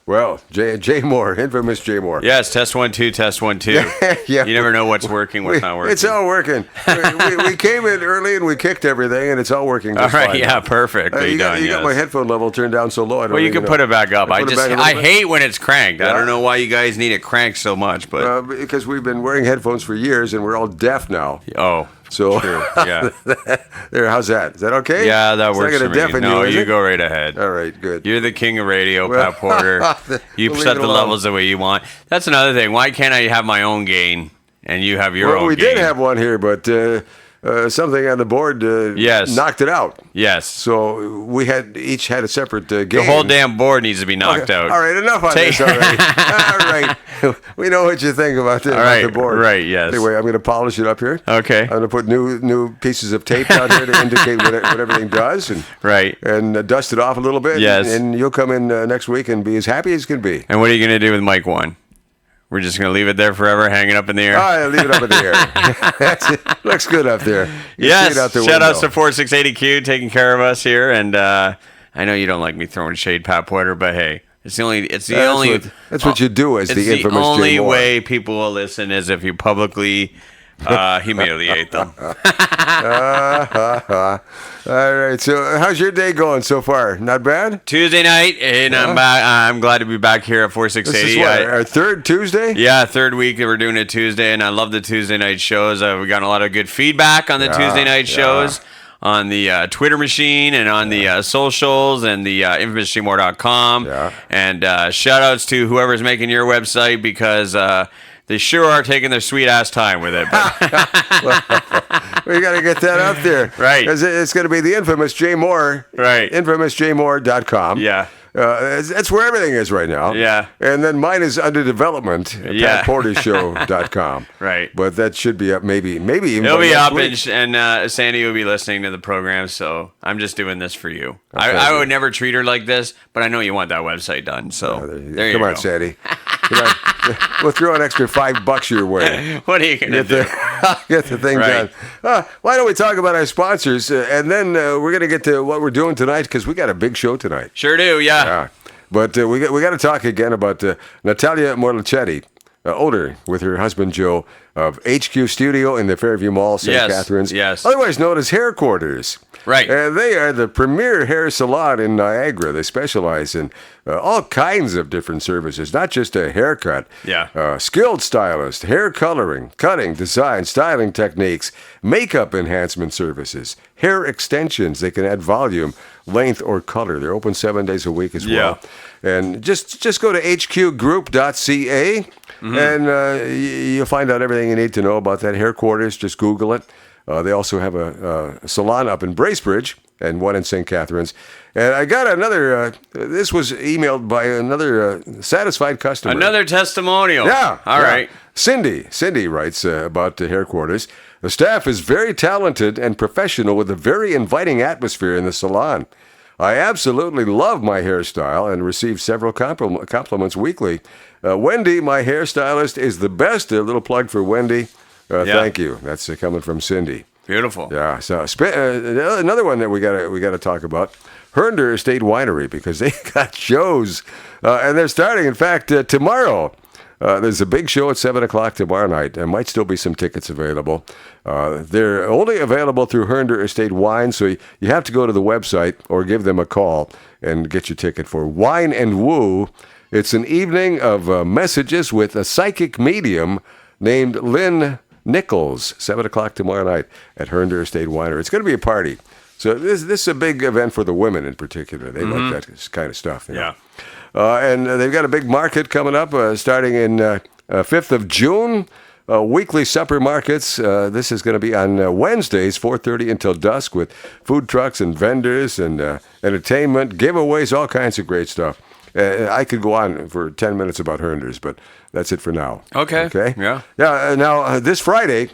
Well, Jay Moore, infamous Jay Moore. Yes, test 1 2, test 1 2. Yeah. You never know what's working, what's not working. It's all working. we came in early and we kicked everything, and it's all working just all right, fine. yeah, perfectly You done. got my headphone level turned down so low. I don't Well, you even can put it back up. I hate when it's cranked. I don't know why you guys need it cranked so much, but because we've been wearing headphones for years and we're all deaf now. oh, So true. Yeah, there. How's that? Is that okay? yeah, that It's works not for gonna me. deafen No, is you it? go right ahead. All right, good. You're the king of radio, Pat Porter. You We'll set leave it the alone. levels the way you want. That's another thing. Why can't I have my own gain and you have your Well, own we gain? did have one here, but something on the board Yes. knocked it out. Yes. So we each had a separate game. The whole damn board needs to be knocked Okay. out. All right, enough on this already. All right. We know what you think about this, right, about the board. right, yes. Anyway, I'm going to polish it up here. Okay. I'm going to put new pieces of tape down here to indicate what everything does, and Right. dust it off a little bit. Yes. And you'll come in next week and be as happy as can be. And what are you going to do with Mike 1? We're just going to leave it there forever, hanging up in the air? I leave it up in the air. That's it. Looks good up there. You Yes. see it out the Shout outs window. to 4680Q taking care of us here. And I know you don't like me throwing shade, Pat Porter, but hey, it's the only. That's what you do as It's the infamous Jay only Moore. way people will listen is if you publicly humiliate them. All right. So, how's your day going so far? Not bad. Tuesday night, and I'm back. I'm glad to be back here at This 4680. is what, our third Tuesday. Yeah, third week that we're doing it Tuesday, and I love the Tuesday night shows. We've gotten a lot of good feedback on the Tuesday night shows on the Twitter machine and on the socials and the infamousjmore.com. Yeah. And shout outs to whoever's making your website because they sure are taking their sweet ass time with it. We got to get that out there. Right. 'Cause it's going to be the infamous Jay Moore. Right. Infamousjmore.com. Yeah. That's where everything is right now. Yeah. And then mine is under development at Yeah. PatPorterShow.com. Right. But that should be up maybe even It'll by be next up, week. and Sandy will be listening to the program, so I'm just doing this for you. Okay. I would never treat her like this, but I know you want that website done, so there you Come go. on, Sandy. We'll throw an extra $5 your way. What are you going to do? Get the thing Right. done. Why don't we talk about our sponsors, and then we're going to get to what we're doing tonight because we got a big show tonight. Sure do, yeah. Yeah. But we got to talk again about Natalia Morlicetti, older, with her husband Joe of HQ Studio in the Fairview Mall, St. Yes, Catharines, yes. otherwise known as Hair Quarters. Right. They are the premier hair salon in Niagara. They specialize in all kinds of different services, not just a haircut. Yeah. Skilled stylist, hair coloring, cutting, design, styling techniques, makeup enhancement services, hair extensions. They can add volume, length, or color. They're open 7 days a week as well. And just go to hqgroup.ca and you'll find out everything you need to know about that Hair Quarters. Just Google it. They also have a salon up in Bracebridge and one in St. Catharines. And I got another, this was emailed by another satisfied customer. Another testimonial. Yeah. All right. Cindy writes about the Hair Quarters. The staff is very talented and professional with a very inviting atmosphere in the salon. I absolutely love my hairstyle and receive several compliments weekly. Wendy, my hairstylist, is the best. A little plug for Wendy. Thank you. That's coming from Cindy. Beautiful. Yeah. So another one that we got to talk about, Herndon Estate Winery, because they got shows, and they're starting. In fact, tomorrow. There's a big show at 7 o'clock tomorrow night. There might still be some tickets available. They're only available through Herndon Estate Wine, so you have to go to the website or give them a call and get your ticket for Wine and Woo. It's an evening of messages with a psychic medium named Lynn Nichols, 7 o'clock tomorrow night at Herndon Estate Winery. It's going to be a party. So this is a big event for the women in particular. They like that kind of stuff. You know? Yeah. And they've got a big market coming up starting in 5th of June. Weekly supper markets. This is going to be on Wednesdays, 4:30 until dusk, with food trucks and vendors and entertainment, giveaways, all kinds of great stuff. I could go on for 10 minutes about Hernders, but that's it for now. Okay. Yeah. Yeah. Now, this Friday,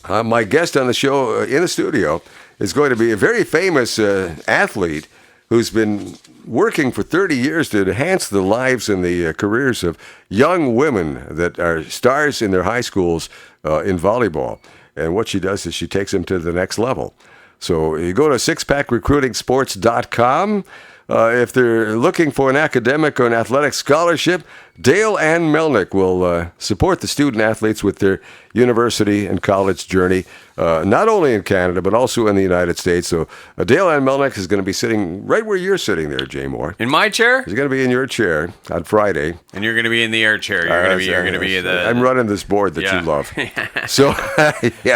my guest on the show in the studio is going to be a very famous athlete who's been working for 30 years to enhance the lives and the careers of young women that are stars in their high schools in volleyball. And what she does is she takes them to the next level. So you go to sixpackrecruitingsports.com. if they're looking for an academic or an athletic scholarship, Dale and Melnick will support the student athletes with their university and college journey, not only in Canada, but also in the United States. So Dale and Melnick is going to be sitting right where you're sitting there, Jay Moore. In my chair? He's going to be in your chair on Friday. And you're going to be in the air chair. You're going to be the... I'm running this board that you love. So,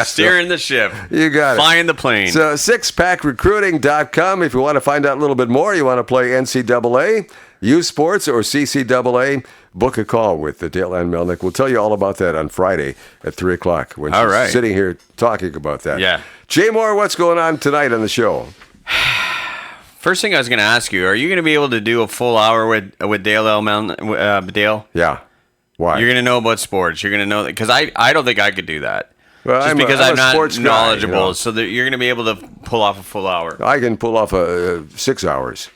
steering the ship. You got Flying the plane. So, sixpackrecruiting.com. If you want to find out a little bit more, you want to play NCAA, U Sports, or CCAA, book a call with Dale and Melnick. We'll tell you all about that on Friday at 3 o'clock when she's sitting here talking about that. Yeah. Jay Moore, what's going on tonight on the show? First thing I was going to ask you, are you going to be able to do a full hour with Dale L. Melnick? Dale? Yeah. Why? You're going to know about sports. You're going to know that because I don't think I could do that. Well, Just I'm because a I'm not sports guy, knowledgeable. you know. So that you're going to be able to pull off a full hour. I can pull off 6 hours.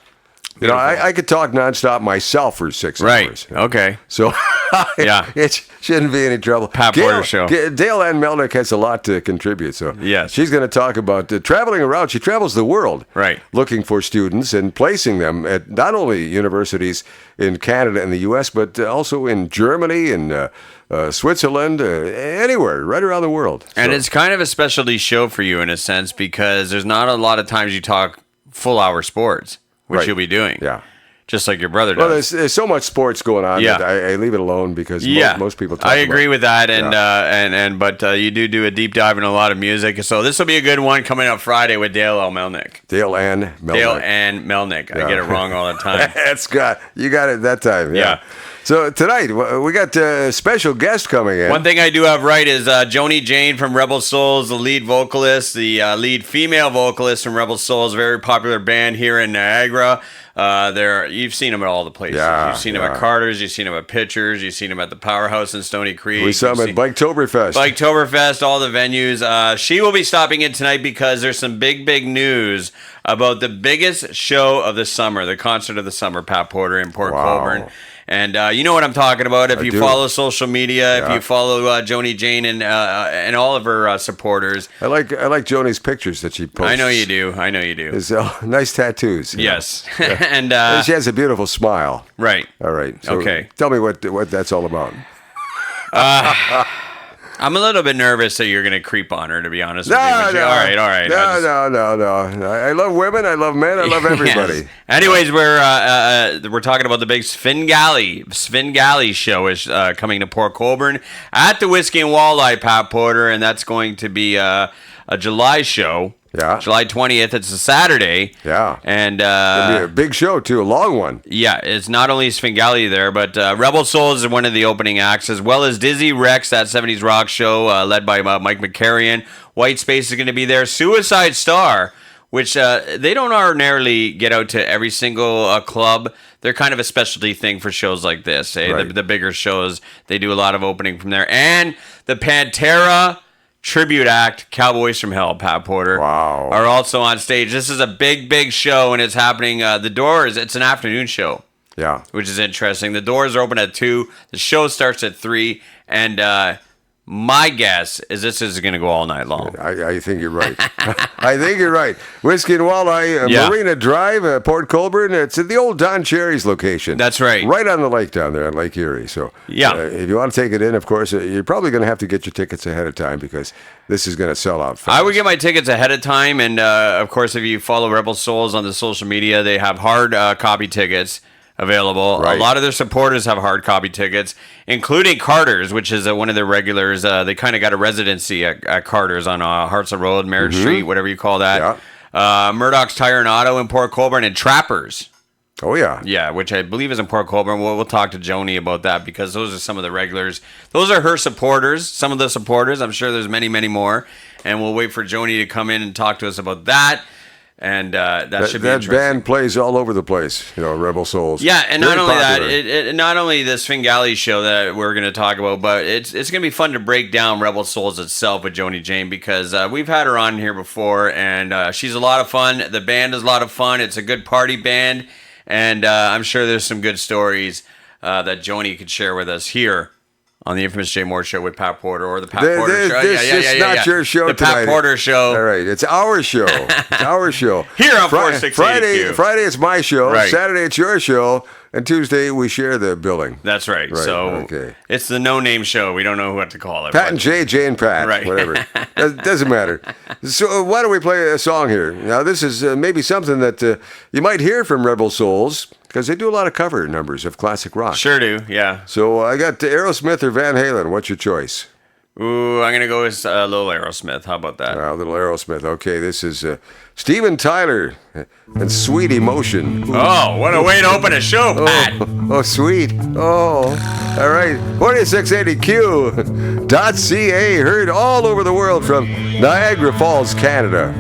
You know, I could talk nonstop myself for 6 hours. Right. Okay. So Yeah. it shouldn't be any trouble. Pat Porter show. Dale Ann Melnick has a lot to contribute. So Yes. she's going to talk about traveling around. She travels the world, Right. looking for students and placing them at not only universities in Canada and the U.S., but also in Germany and Switzerland, anywhere, right around the world. And So- it's kind of a specialty show for you in a sense because there's not a lot of times you talk full hour sports, which Right. you'll be doing. Yeah. Just like your brother Well, does. there's so much sports going on Yeah. that I leave it alone because most people talk I agree about with that, but you do a deep dive in a lot of music. So this will be a good one coming up Friday with Dale L. Melnick. Dale and Melnick. Dale and Melnick. I get it wrong all the time. You got it that time. Yeah. So tonight we got a special guest coming in. One thing I do have right is Joanie Jane from Rebel Souls, the lead vocalist, the lead female vocalist from Rebel Souls, very popular band here in Niagara. You've seen them at all the places. Yeah, You've seen them at Carter's, you've seen them at Pitchers, you've seen them at the Powerhouse in Stony Creek. We saw him at Biketoberfest. Biketoberfest, all the venues. She will be stopping in tonight because there's some big news about the biggest show of the summer, the concert of the summer, Pat Porter in Port Colbourne. And you know what I'm talking about. If you follow social media, if you follow Joanie Jane and all of her supporters. I like Joni's pictures that she posts. I know you do. It's nice tattoos. Yes. Yeah. And she has a beautiful smile. Right. All right. So Okay. Tell me what that's all about. I'm a little bit nervous that you're going to creep on her, to be honest No. with you. All right. No. I love women. I love men. I love everybody. Yes. Anyways, we're talking about the big Sven Gali show is coming to Port Colbourne at the Whiskey and Walleye, Pat Porter, and that's going to be a July show. Yeah. July 20th. It's a Saturday. Yeah. And It'll be a big show too, a long one. yeah, it's not only Sven Gali there, but Rebel Souls is one of the opening acts, as well as Dizzy Rex, that 70s rock show led by Mike McCarrion. White Space is going to be there. Suicide Star, which they don't ordinarily get out to every single club. They're kind of a specialty thing for shows like this. Right. The bigger shows, they do a lot of opening from there. And the Pantera tribute act, Cowboys from Hell, Pat Porter, are also on stage. This is a big show, and it's happening. It's an afternoon show. Yeah. Which is interesting. The doors are open at 2. The show starts at 3. And my guess is this is going to go all night long. I think you're right. I think you're right. Whiskey and Walleye, Yeah. Marina Drive, Port Colbourne. It's at the old Don Cherry's location. That's right. Right on the lake down there on Lake Erie. So Yeah. if you want to take it in, of course, you're probably going to have to get your tickets ahead of time because this is going to sell out fast. I would get my tickets ahead of time. And, of course, if you follow Rebel Souls on the social media, they have hard copy tickets available. Right. A lot of their supporters have hard copy tickets, including Carter's, which is one of their regulars. They kind of got a residency at Carter's on Hartsel Road, Merritt Street, whatever you call that. Yeah. Murdoch's Tire and Auto in Port Colbourne, and Trappers. Oh, yeah. Yeah, which I believe is in Port Colbourne. We'll talk to Joanie about that because those are some of the regulars. Those are her supporters, some of the supporters. I'm sure there's many more. And we'll wait for Joanie to come in and talk to us about that. And that should be interesting. That band plays all over the place, Rebel Souls. Yeah, and Very not only popular. that, not only the Sven Gali show that we're going to talk about, but it's going to be fun to break down Rebel Souls itself with Joanie Jane because we've had her on here before, and she's a lot of fun. The band is a lot of fun. It's a good party band, and I'm sure there's some good stories that Joanie could share with us here on the Infamous Jay Moore Show with Pat Porter, or the Pat This Porter Show. is not your show the tonight. Pat Porter Show. All right, it's our show. It's our show. Here on 468 Friday it's my show. Right. Saturday it's your show. And Tuesday we share the billing. That's right. So okay. It's the no-name show. We don't know what to call it. Pat and Jay, Jay and Pat. Right. Whatever. Doesn't matter. So why don't we play a song here? Now this is maybe something that you might hear from Rebel Souls, because they do a lot of cover numbers of classic rock. Sure do, yeah. So I got Aerosmith or Van Halen. What's your choice? Ooh, I'm going to go with a little Aerosmith. How about that? A little Aerosmith. Okay, this is Steven Tyler and Sweet Emotion. Oh, what a way to open a show, Pat. Oh, sweet. Oh, all right. 4680Q.ca, heard all over the world from Niagara Falls, Canada.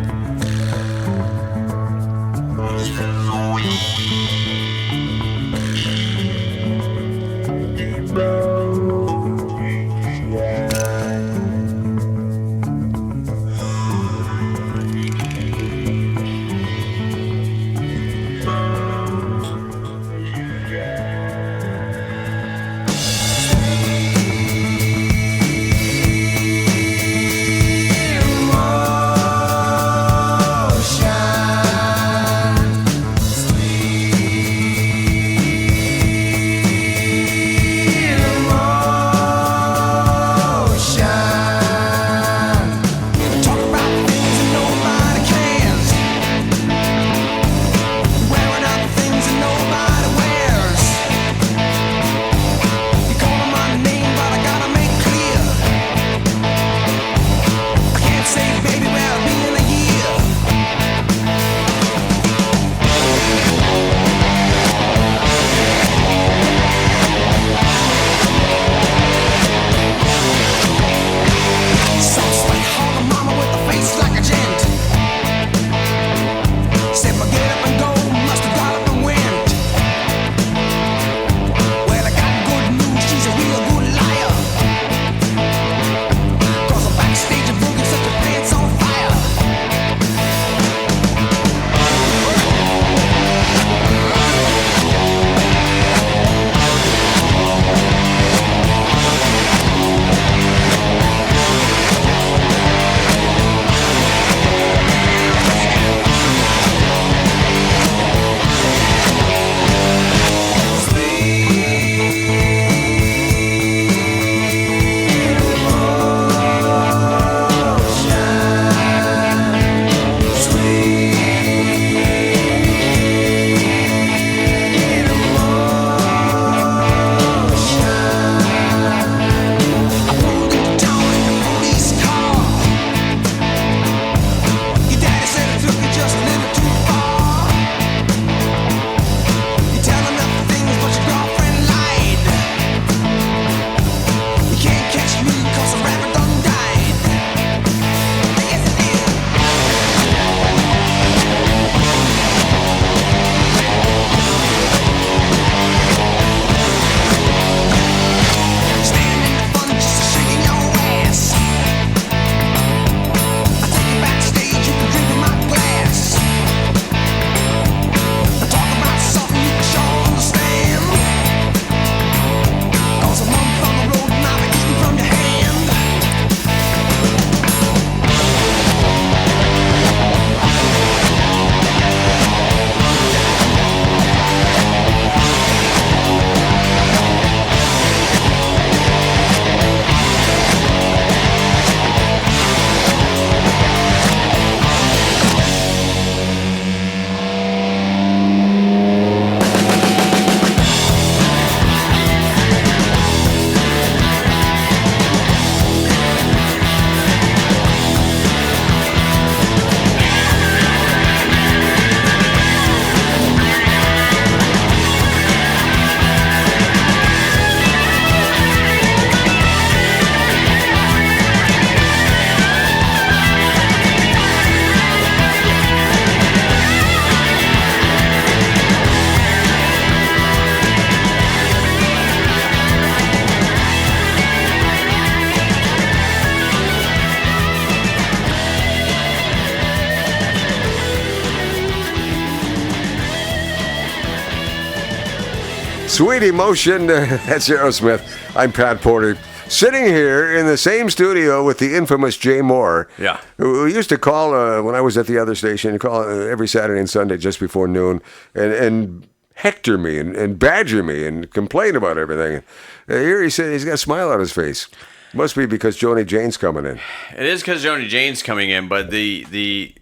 Sweet Emotion, that's Aerosmith. I'm Pat Porter. sitting here in the same studio with the infamous Jay Moore. Yeah. Who used to call when I was at the other station, call every Saturday and Sunday just before noon and hector me and badger me and complain about everything. Here he said he's got a smile on his face. Must be because Joanie Jane's coming in. It is because Joanie Jane's coming in, but the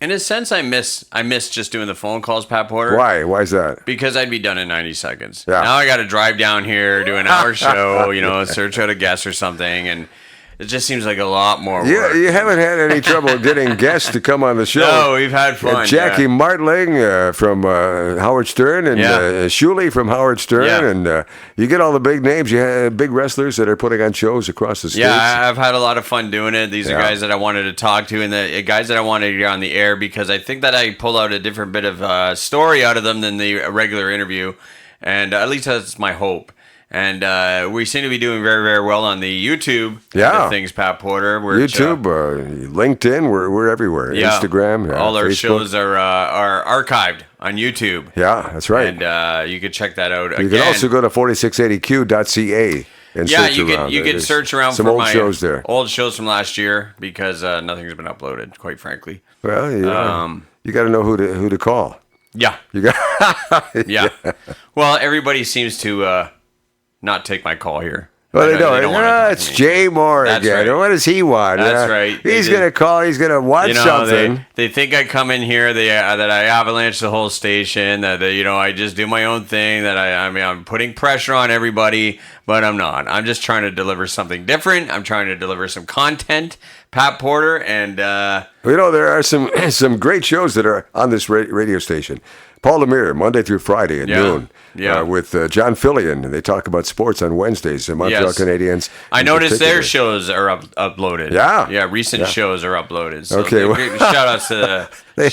in a sense, I miss just doing the phone calls, Pat Porter. Why? Why is that? Because I'd be done in 90 seconds. Yeah. Now I got to drive down here, do an hour show, search out a guest or something, and it just seems like a lot more work. You haven't had any trouble getting guests to come on the show. No, we've had fun. Jackie Martling from Howard Stern and Shuley from Howard Stern. Yeah. And you get all the big names. You have big wrestlers that are putting on shows across the states. Yeah, I've had a lot of fun doing it. These are guys that I wanted to talk to and the guys that I wanted to get on the air because I think that I pull out a different bit of story out of them than the regular interview. And at least that's my hope. And we seem to be doing very, very well on the YouTube things, Pat Porter. YouTube, LinkedIn, we're everywhere. Instagram, all our Facebook. shows are archived on YouTube. Yeah, that's right. And you can check that out. You can also go to 4680q.ca and search around. You can search around some for old my shows there. Old shows from last year because nothing's been uploaded, quite frankly. Well, you got to know who to call. Yeah. You got. Yeah. Well, everybody seems to. Not take my call here. Well, they don't. It's Jay Moore again. Right. What does he want? That's right. He's going to call. He's going to watch something. They think I come in here. That I avalanche the whole station. That I just do my own thing. That I'm putting pressure on everybody, but I'm not. I'm just trying to deliver something different. I'm trying to deliver some content, Pat Porter, and there are some great shows that are on this radio station. Paul Lemire, Monday through Friday at noon. Yeah. With John Fillion. They talk about sports on Wednesdays. The Montreal Canadiens. I noticed their shows are uploaded. Yeah. Yeah, recent shows are uploaded. So okay. Shout outs to the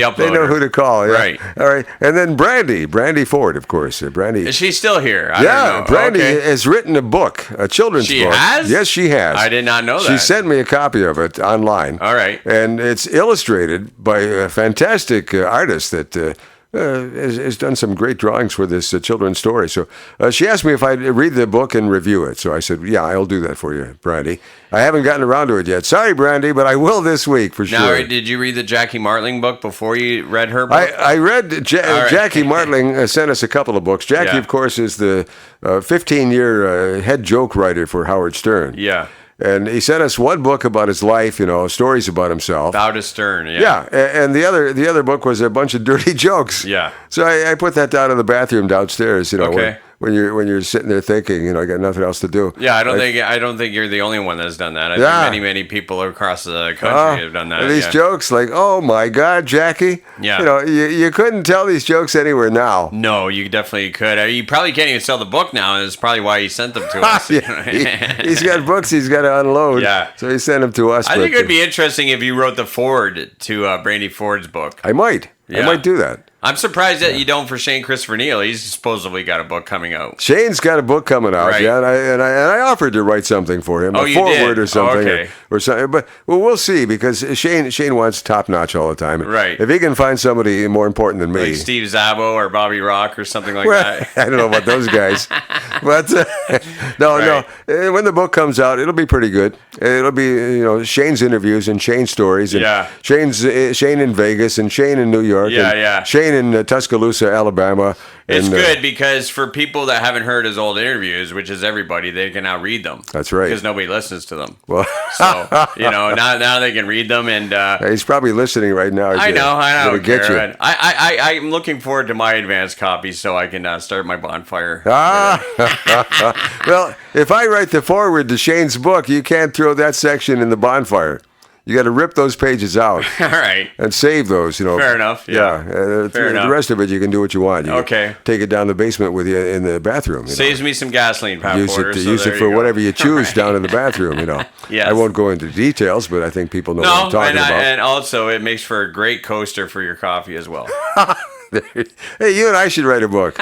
uploader. They know who to call. Yeah. Right. All right. And then Brandy Ford, of course. Brandy. Is she still here? I don't know. Brandy has written a book, a children's book. She has? Yes, she has. I did not know that. She sent me a copy of it online. All right. And it's illustrated by a fantastic artist that has done some great drawings for this children's story. So she asked me if I'd read the book and review it. So I said, yeah, I'll do that for you, Brandy. I haven't gotten around to it yet. Sorry, Brandy, but I will this week for sure. Now, did you read the Jackie Martling book before you read her book? I read Jackie Martling sent us a couple of books. Jackie, of course, is the 15-year head joke writer for Howard Stern. Yeah. And he sent us one book about his life, stories about himself. Bow to Stern, yeah. And the other book was a bunch of dirty jokes. Yeah. So I put that down in the bathroom downstairs, okay. when you're sitting there thinking, I got nothing else to do. Yeah, I don't think you're the only one that's done that. I think many people across the country have done that. These jokes, like, oh my God, Jackie. Yeah. You couldn't tell these jokes anywhere now. No, you definitely could. You probably can't even sell the book now, and it's probably why he sent them to us. He's got books he's got to unload. Yeah. So he sent them to us. I think it would be interesting if you wrote the foreword to Brandy Ford's book. I might. Yeah. I might do that. I'm surprised that you don't for Shane Christopher Neal. He's supposedly got a book coming out. Shane's got a book coming out, right. yeah, and I offered to write something for him, a foreword or something, or something. But we'll see because Shane wants top notch all the time. Right. If he can find somebody more important than me, like Steve Zabbo or Bobby Rock or something like that. I don't know about those guys, but no. When the book comes out, it'll be pretty good. It'll be Shane's interviews and Shane's stories, and Shane in Vegas and Shane in New York, and Shane in Tuscaloosa, Alabama. It's good because for people that haven't heard his old interviews, which is everybody, they can now read them. That's right. Because nobody listens to them. Well, so, now they can read them. And he's probably listening right now. I know. Get you. I'm looking forward to my advance copy so I can start my bonfire. Well, if I write the foreword to Shane's book, you can't throw that section in the bonfire. You got to rip those pages out. All right. And save those, Fair enough. Yeah. Fair enough. The rest of it, you can do what you want. You take it down the basement with you in the bathroom. Saves me some gasoline, Pat Porter. Use it for whatever you choose down in the bathroom, Yes. I won't go into details, but I think people know what I'm talking about. And also, it makes for a great coaster for your coffee as well. Hey, you and I should write a book.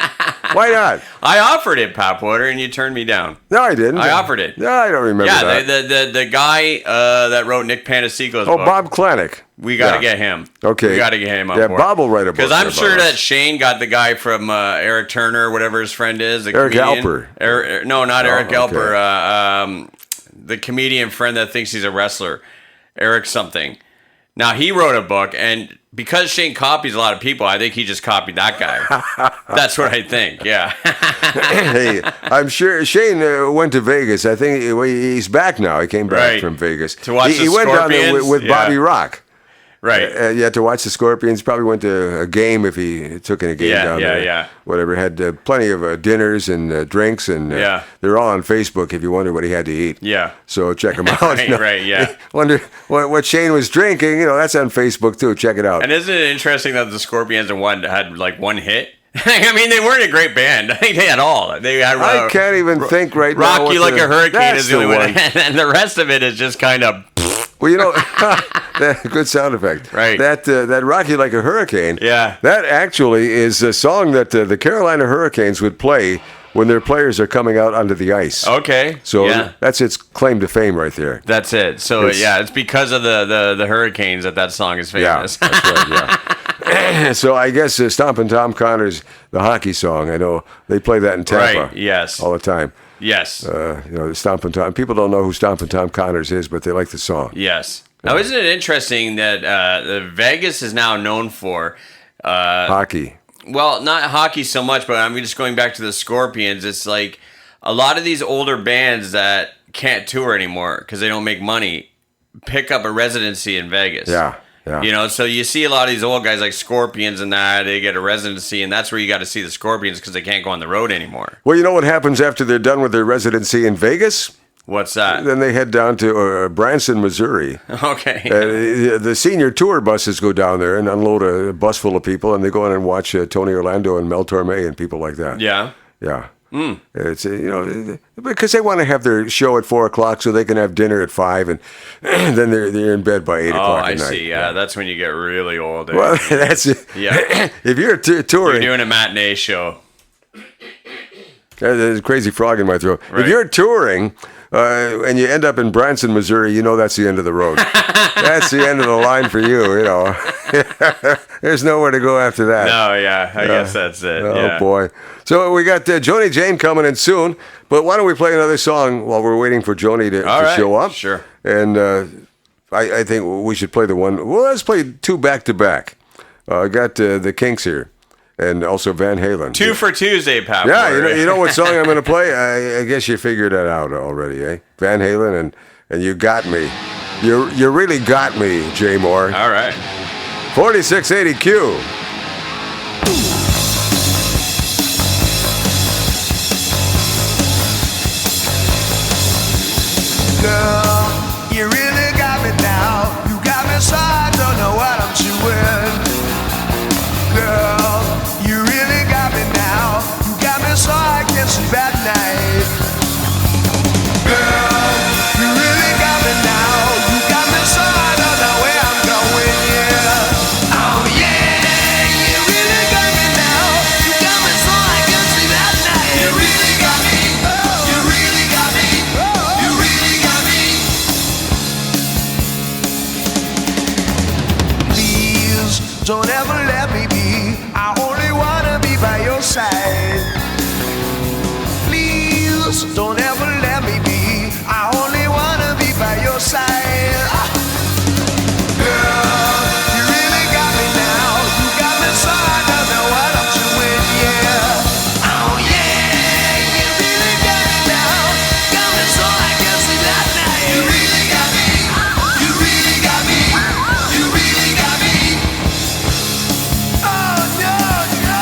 Why not? I offered it, Papwater, and you turned me down. No, I didn't. I offered it. No, I don't remember that. Yeah, the guy that wrote Nick Panasico's book. Bob Klanick. We got to get him. Okay. We got to get him on board. Bob will write a book. Because I'm sure that Shane got the guy from Eric Turner, whatever his friend is. The Eric comedian. Alper. No, not Eric okay. Alper. The comedian friend that thinks he's a wrestler. Eric something. Now, he wrote a book, and because Shane copies a lot of people, I think he just copied that guy. That's what I think, yeah. Hey, I'm sure Shane went to Vegas. I think he's back now. He came back from Vegas. To watch he went down there with Bobby Rock. Right. Yeah, to watch the Scorpions. Probably went to a game if he took in a game down there. Yeah. Whatever. Had plenty of dinners and drinks, and they're all on Facebook if you wonder what he had to eat. Yeah. So check him out. Right, yeah. Wonder what Shane was drinking. That's on Facebook too. Check it out. And isn't it interesting that the Scorpions had like one hit? I mean, they weren't a great band. I think they had all. They had. I can't even think right now. Rock You Like a Hurricane is the only one. And the rest of it is just kind of. Well, good sound effect. Right. That Rock You Like a Hurricane. Yeah. That actually is a song that the Carolina Hurricanes would play when their players are coming out onto the ice. Okay. So that's its claim to fame right there. That's it. So it's because of the Hurricanes that song is famous. Yeah, that's right. Yeah. So I guess Stompin' Tom Connor's the hockey song. I know they play that in Tampa. Right. Yes. All the time. Yes. Stompin' Tom. People don't know who Stompin' Tom Connors is, but they like the song. Yes. Now, isn't it interesting that Vegas is now known for hockey? Well, not hockey so much, but I'm just going back to the Scorpions. It's like a lot of these older bands that can't tour anymore because they don't make money pick up a residency in Vegas. Yeah. So you see a lot of these old guys like Scorpions and that, they get a residency, and that's where you got to see the Scorpions because they can't go on the road anymore. Well, you know what happens after they're done with their residency in Vegas? What's that? Then they head down to Branson, Missouri. Okay. The senior tour buses go down there and unload a bus full of people, and they go in and watch Tony Orlando and Mel Torme and people like that. Yeah. Yeah. It's because they want to have their show at 4:00 so they can have dinner at 5, and then they're in bed by 8:00 at night. I see. Yeah, that's when you get really old. Well, that's it. Yeah. If you're touring, you're doing a matinee show. There's a crazy frog in my throat. Right. If you're touring and you end up in Branson, Missouri, that's the end of the road. That's the end of the line for you. There's nowhere to go after that. No, yeah, I guess that's it. Oh boy! So we got Joanie Jane coming in soon, but why don't we play another song while we're waiting for Joanie to show up? Sure. And I think we should play the one. Well, let's play two back to back. I got the Kinks here. And also Van Halen. Two for Tuesday, Pat. Yeah, you know what song I'm going to play? I guess you figured that out already, eh? Van Halen and You Got Me. You really got me, Jay Moore. All right. 4680Q. Girl, you really got me now. You got me so I don't know what I'm doing. Girl, you really got me now. You got me so I can sleep at night. Girl, you really got me now. You got me so I don't know where I'm going, yeah. Oh yeah, you really got me now. You got me so I can sleep at night. You really got me. You really got me. You really got me. Please don't ever let me be. I only wanna be by your side. Please don't ever let me be. I only wanna be by your side. Girl, you really got me now. You got me so I don't know what I'm doing, yeah. Oh yeah, you really got me now. Got me so I can sleep at night. You really got me. You really got me. You really got me. Oh no, no.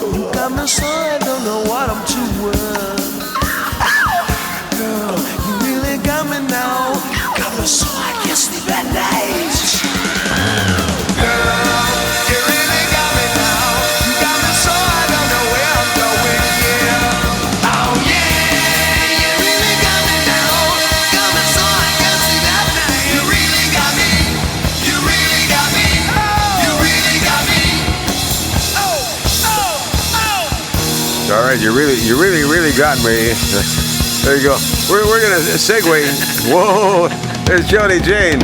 You got me so I don't know what I'm doing. Girl, you really got me now. You got me so I can't sleep at night. Girl, you really got me now. You got me so I don't know where I'm going. Yeah. Oh yeah, you really got me now. Got me so I can't sleep at night. You really got me. You really got me. You really got me. All right, you really got me. There you go. We're gonna segue. Whoa, there's Joanie Jane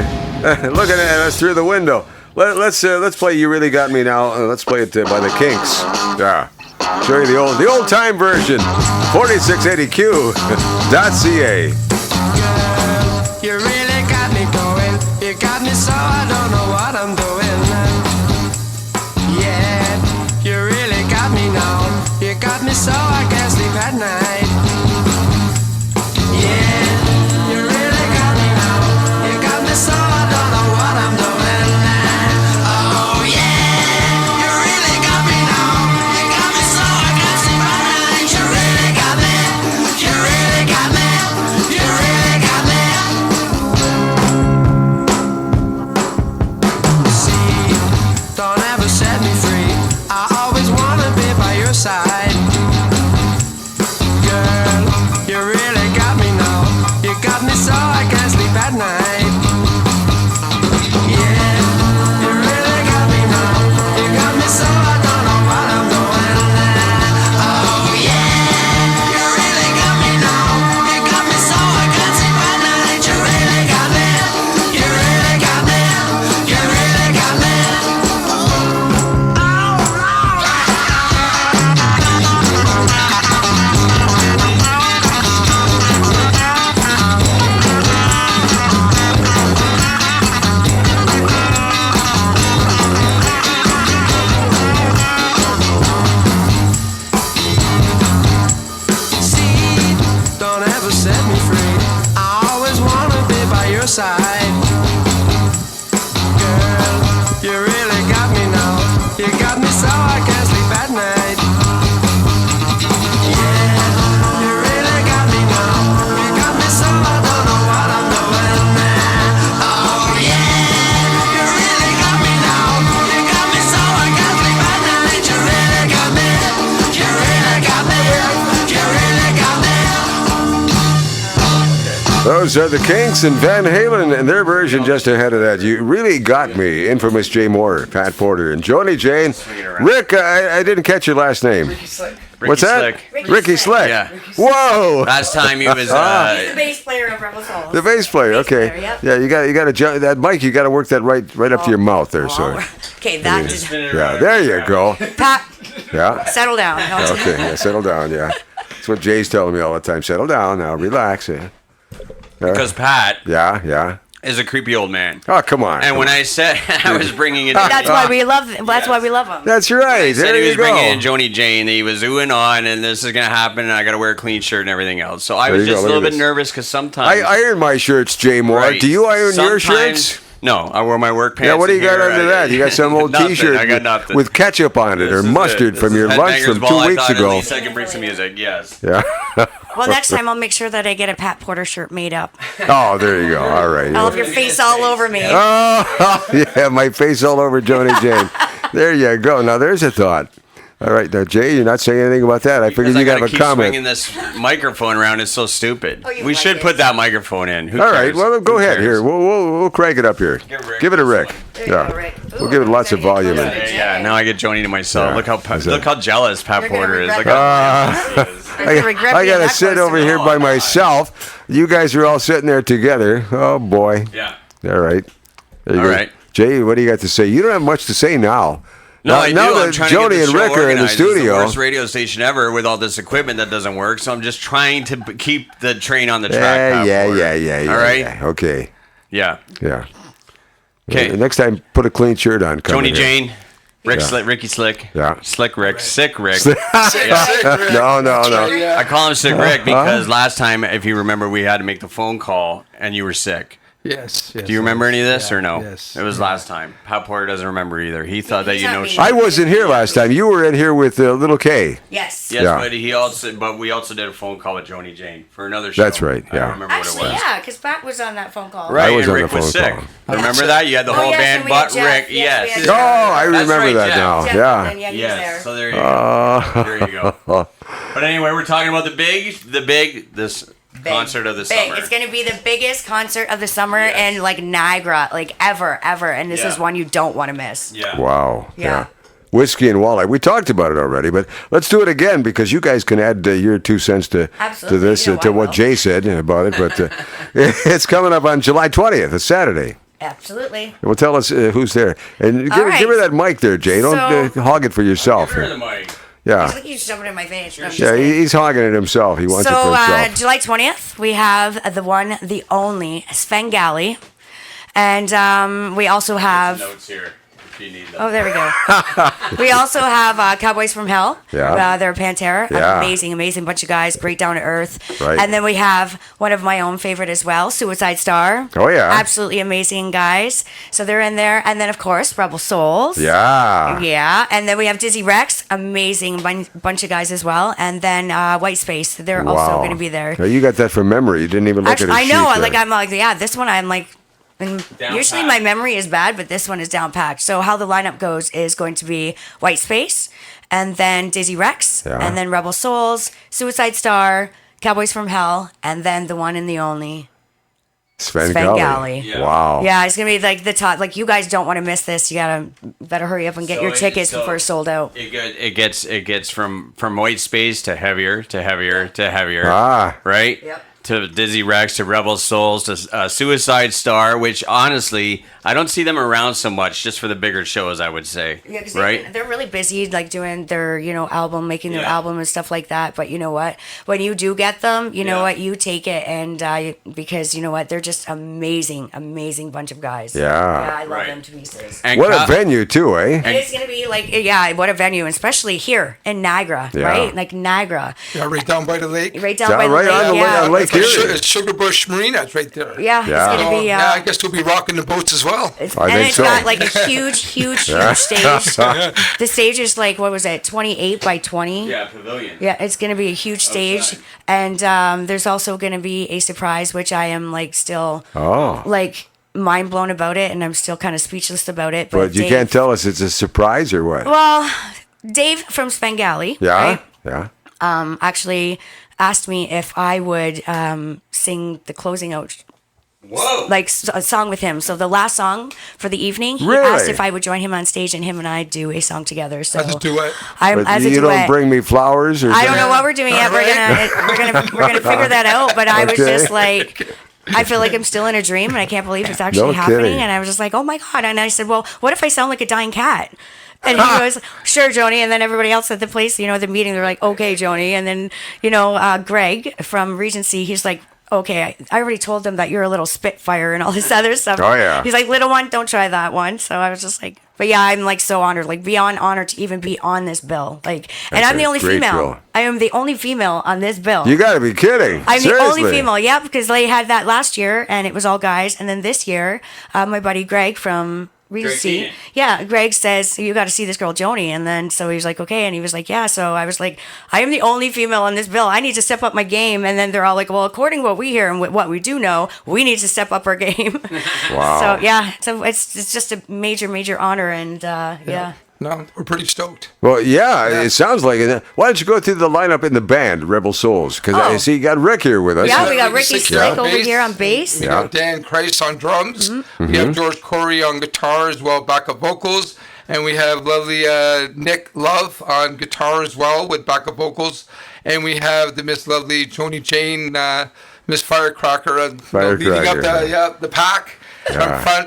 looking at us through the window. Let's play "You Really Got Me" now. Let's play it by the Kinks. Yeah, show you the old time version. 4680q.ca. You really got me going. You got me so I don't know what I'm doing. Yeah, you really got me now. You got me so I can't sleep at night. Yeah, you really got me now. You got me so I don't know what I'm doing. Oh yeah, you really got me now. You got me so I can't sleep at night. You really got me. You really got me. You really got me. See, don't ever set me free. I always wanna be by your side. Girl, you really got me now. You got me so I can't sleep at night. Yeah, you really got me now. You got me so I don't know what I'm doing. Oh yeah, you really got me now. You got me so I can't sleep at night. You really got me. You really got me. You really got me. See, don't ever set me free. I always wanna be by your side. Girl, you really got me now. You got me so I can't sleep at night. Yeah, you really got me now. You got me so I don't know what I'm doing. Oh yeah, you really got me now. You got me so I can't sleep at night. You really got me. You really got me. You really got me. Those are the Kinks and Van Halen and their version just ahead of that. You really got me. Infamous Jay Moore, Pat Porter, and Joanie Jane. Rick, I didn't catch your last name. What's that? Slick. Ricky Slick. Yeah. Whoa. Last time he was. He's the bass player of Rebel Souls. The bass player. Okay. player, yep. Yeah, you got to that mic. You got to work that right up to your mouth there. So. Okay, that did. Yeah, there you go. Pat, Yeah. settle down. Okay. Yeah, settle down. Yeah. That's what Jay's telling me all the time. Settle down now. Relax. Yeah. Because Pat Yeah. is a creepy old man. Oh, come on. And when I said I was bringing in. That's why we love. That's why we love him. That's right. He said There he you was bringing in go. Joanie Jane. He was oohing on, and this is gonna happen, and I gotta wear a clean shirt and everything else. So I There was you just go, a look little at bit this. nervous because sometimes I iron my shirts, Jay Moore. Right. Do you iron your Sometimes- shirts? No, I wore my work pants. Yeah, what do you in got here. under that? You got some old Nothing. T-shirt I got nothing. with ketchup on it This or is mustard it. from This your is lunch Headbangers from Ball. 2 weeks I thought ago. At least I can bring some music. Yes. Yeah. Well, next time I'll make sure that I get a Pat Porter shirt made up. Oh, there you go. All right. I'll have your face all over me. Oh, yeah, my face all over Joanie Jane. There you go. Now, there's a thought. All right, now, Jay, you're not saying anything about that. I figured Because you I got gotta a keep comment. swinging this microphone around. It's so stupid. Oh, you We like should it. put that microphone in. Who All right, cares? well, go Who ahead. cares? Here, we'll crank it up here. Give it a Rick. There you Yeah. go, Rick. We'll Ooh, give it lots of gotta get volume. closer to Yeah, Jay. now I get Joanie to myself. Yeah. Look How's how that? jealous Pat You're gonna Porter is. regret Look that. how jealous he is. You're gonna regret I being got to that sit close over to here me. by myself. You guys are all sitting there together. Oh, boy. Yeah. All right. There you All go. right. Jay, what do you got to say? You don't have much to say now. No, now, I do. now I'm that trying Joanie to get and the show Rick are in the organized. It's the studio. worst radio station ever with all this equipment that doesn't work. So I'm just trying to keep the train on the track. Pat Yeah. Porter. All right. Yeah. Okay. Yeah. Yeah. Okay. Next time, put a clean shirt on. Joanie coming here. Jane. Rick Yeah. Slick, Ricky Slick. Yeah. Slick Rick. Sick Rick. No. I call him Sick Rick because last time, if you remember, we had to make the phone call and you were sick. Yes. Do you remember any of this or no? Yes. It was last time. Pat Porter doesn't remember either. He thought that He's you not know. me. I wasn't here last time. You were in here with Little K. Yes. Yes, Yeah. but we also did a phone call with Joanie Jane for another show. That's right, I yeah. don't remember Actually, what it was. yeah, because Pat was on that phone call. Right, I was and on Rick the was phone sick. call. Remember that? You had the whole yes, band, and we had but Jeff. Rick. Yes, we Yes. had Oh, Jeff. I That's remember right, that Jeff. now. Jeff, Yeah. and yeah, he was Yes. there. So there you go. There you go. But anyway, we're talking about this concert of the Big. summer. It's going to be the biggest concert of the summer Yes. in like Niagara, like ever. And this Yeah. is one you don't want to miss. Yeah. Wow. Yeah. Whiskey and Walleye. We talked about it already, but let's do it again because you guys can add your 2 cents to Absolutely. this, You know to I what will. Jay said about it. But it's coming up on July 20th, a Saturday. Absolutely. Well, tell us who's there. And All right. give her that mic there, Jay. Don't So- hog it for yourself. Give her the mic. Yeah. It's like he's shoving it in my face. No, I'm just Yeah, kidding. he's hogging it himself. He wants it So for himself. July 20th, we have the one, the only Sven Gali. And we also have... Notes here if you need them. Oh, there we go. We also have Cowboys from Hell. Yeah. They're Pantera. Yeah. Amazing bunch of guys. Great down to earth. Right. And then we have one of my own favorite as well, Suicide Star. Oh, yeah. Absolutely amazing guys. So they're in there. And then, of course, Rebel Souls. Yeah. Yeah. And then we have Dizzy Rex. Amazing bunch of guys as well. And then White Space. They're also going to be there. Now, you got that from memory. You didn't even look Actually, at I his know. sheet there. I'm like, yeah, this one I'm like... And Down usually packed. my memory is bad, but this one is down packed. So how the lineup goes is going to be White Space, and then Dizzy Rex, Yeah. and then Rebel Souls, Suicide Star, Cowboys from Hell, and then the one and the only. Sven Sven Gali. Gali. Yeah. Wow. Yeah, it's gonna be like the top. Like you guys don't want to miss this. You better hurry up and get So your tickets so before it's sold out. It gets from white space to heavier to heavier to heavier. Ah. Right. Yep. To Dizzy Rex, to Rebel Souls, to Suicide Star, which honestly I don't see them around so much, just for the bigger shows, I would say. Yeah, 'cause right. they're really busy, like doing their, album, making their Yeah. album and stuff like that. But you know what? When you do get them, you know Yeah. what? You take it, and because you know what? They're just amazing bunch of guys. Yeah. Yeah, I love Right. them to pieces. And What a venue, too, eh? It's gonna be like, yeah, what a venue, especially here in Niagara, Yeah. right? Like Niagara, Yeah, right down by the lake. right down Down by the right lake. on the yeah. lake, Lake It's Erie. It's Sugar Bush Marina. It's right there. Yeah, Yeah. it's gonna be. yeah, I guess we'll be rocking the boats as well. I and think it's so. got like a huge stage. The stage is like, what was it, 28 by 20? Yeah, pavilion. Yeah, it's going to be a huge stage. Outside. And there's also going to be a surprise, which I am like still Oh. like mind blown about it. And I'm still kind of speechless about it. But you Dave- can't tell us it's a surprise or what? Well, Dave from Sven Gali, Yeah? right, Yeah. actually asked me if I would sing the closing out Whoa. like a song with him. So the last song for the evening, he Really? asked if I would join him on stage, and him and I do a song together. So As a duet. I'm But as a you duet. don't bring me flowers or I don't something? know what we're doing yet. We're gonna figure that out. But I was Okay. just like, I feel like I'm still in a dream, and I can't believe it's actually No happening. kidding. And I was just like, oh my god! And I said, well, what if I sound like a dying cat? And he goes, sure, Joanie. And then everybody else at the place, the meeting, they're like, okay, Joanie. And then, Greg from Regency, he's like, okay, I already told them that you're a little Spitfire and all this other stuff. Oh, yeah. He's like, little one, don't try that one. So I was just like, but yeah, I'm like so honored, like beyond honored to even be on this bill. Like, and That's I'm the a only great female. bill. I am the only female on this bill. You got to be kidding. I'm Seriously. the only female, yeah, because they had that last year and it was all guys. And then this year, my buddy Greg from Regency, Keenan. yeah, Greg says, you got to see this girl, Joanie. And then so he was like, okay. And he was like, yeah. So I was like, I am the only female on this bill. I need to step up my game. And then they're all like, well, according to what we hear and what we do know, we need to step up our game. Wow. So yeah, so it's just a major honor. And yeah. No, we're pretty stoked. Well, yeah, it sounds like it. Why don't you go through the lineup in the band, Rebel Souls? Because I Oh. see you got Rick here with us. Yeah, we got Ricky Ricky Slick Slick on over bass. here on bass. We Yeah. got Dan Kreis on drums. Mm-hmm. We have George Corey on guitar as well, backup vocals. And we have lovely Nick Love on guitar as well with backup vocals. And we have the Miss Lovely Joanie Jane, Miss Firecracker, leading Firecracker. up the pack.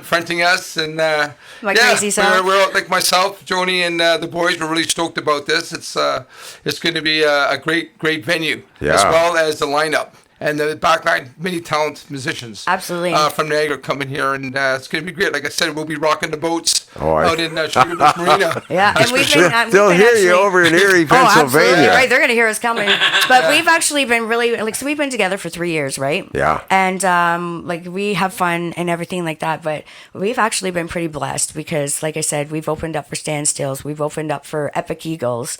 Fronting us and My crazy self. we're all, like myself, Joanie, and the boys. We're really stoked about this. It's going to be a great venue Yeah. as well as the lineup. and the backline, many talented musicians. Absolutely. From Niagara coming here, and it's going to be great. Like I said, we'll be rocking the boats Oh, out in Sugar Bush Marina. Yeah, and we've been, They'll hear you over in Erie, Oh, absolutely. Pennsylvania. Right, they're going to hear us coming. But we've actually been really, like, so we've been together for 3 years, right? Yeah. And, like, we have fun and everything like that. But we've actually been pretty blessed because, like I said, we've opened up for Standstills. We've opened up for Epic Eagles.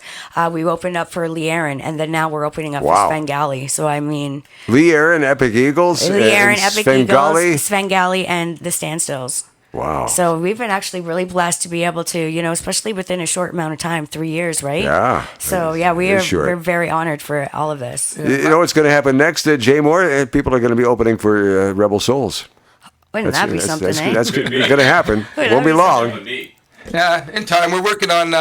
We've opened up for Lee Aaron. And then now we're opening up Wow. for Sven Gali. So, I mean, Lee Aaron, Epic Eagles. Lee Aaron, and Epic Sven Eagles, Gali. Sven Gali, and the Standstills. Wow. So we've been actually really blessed to be able to, you know, especially within a short amount of time, 3 years, right? Yeah. So yeah, It is short. we're very honored for all of this. You know what's going to happen next, Jay Moore? People are going to be opening for Rebel Souls. Wouldn't that be something, eh? That's going to happen. Wait, Won't be that'd be long. Yeah, in time. We're working on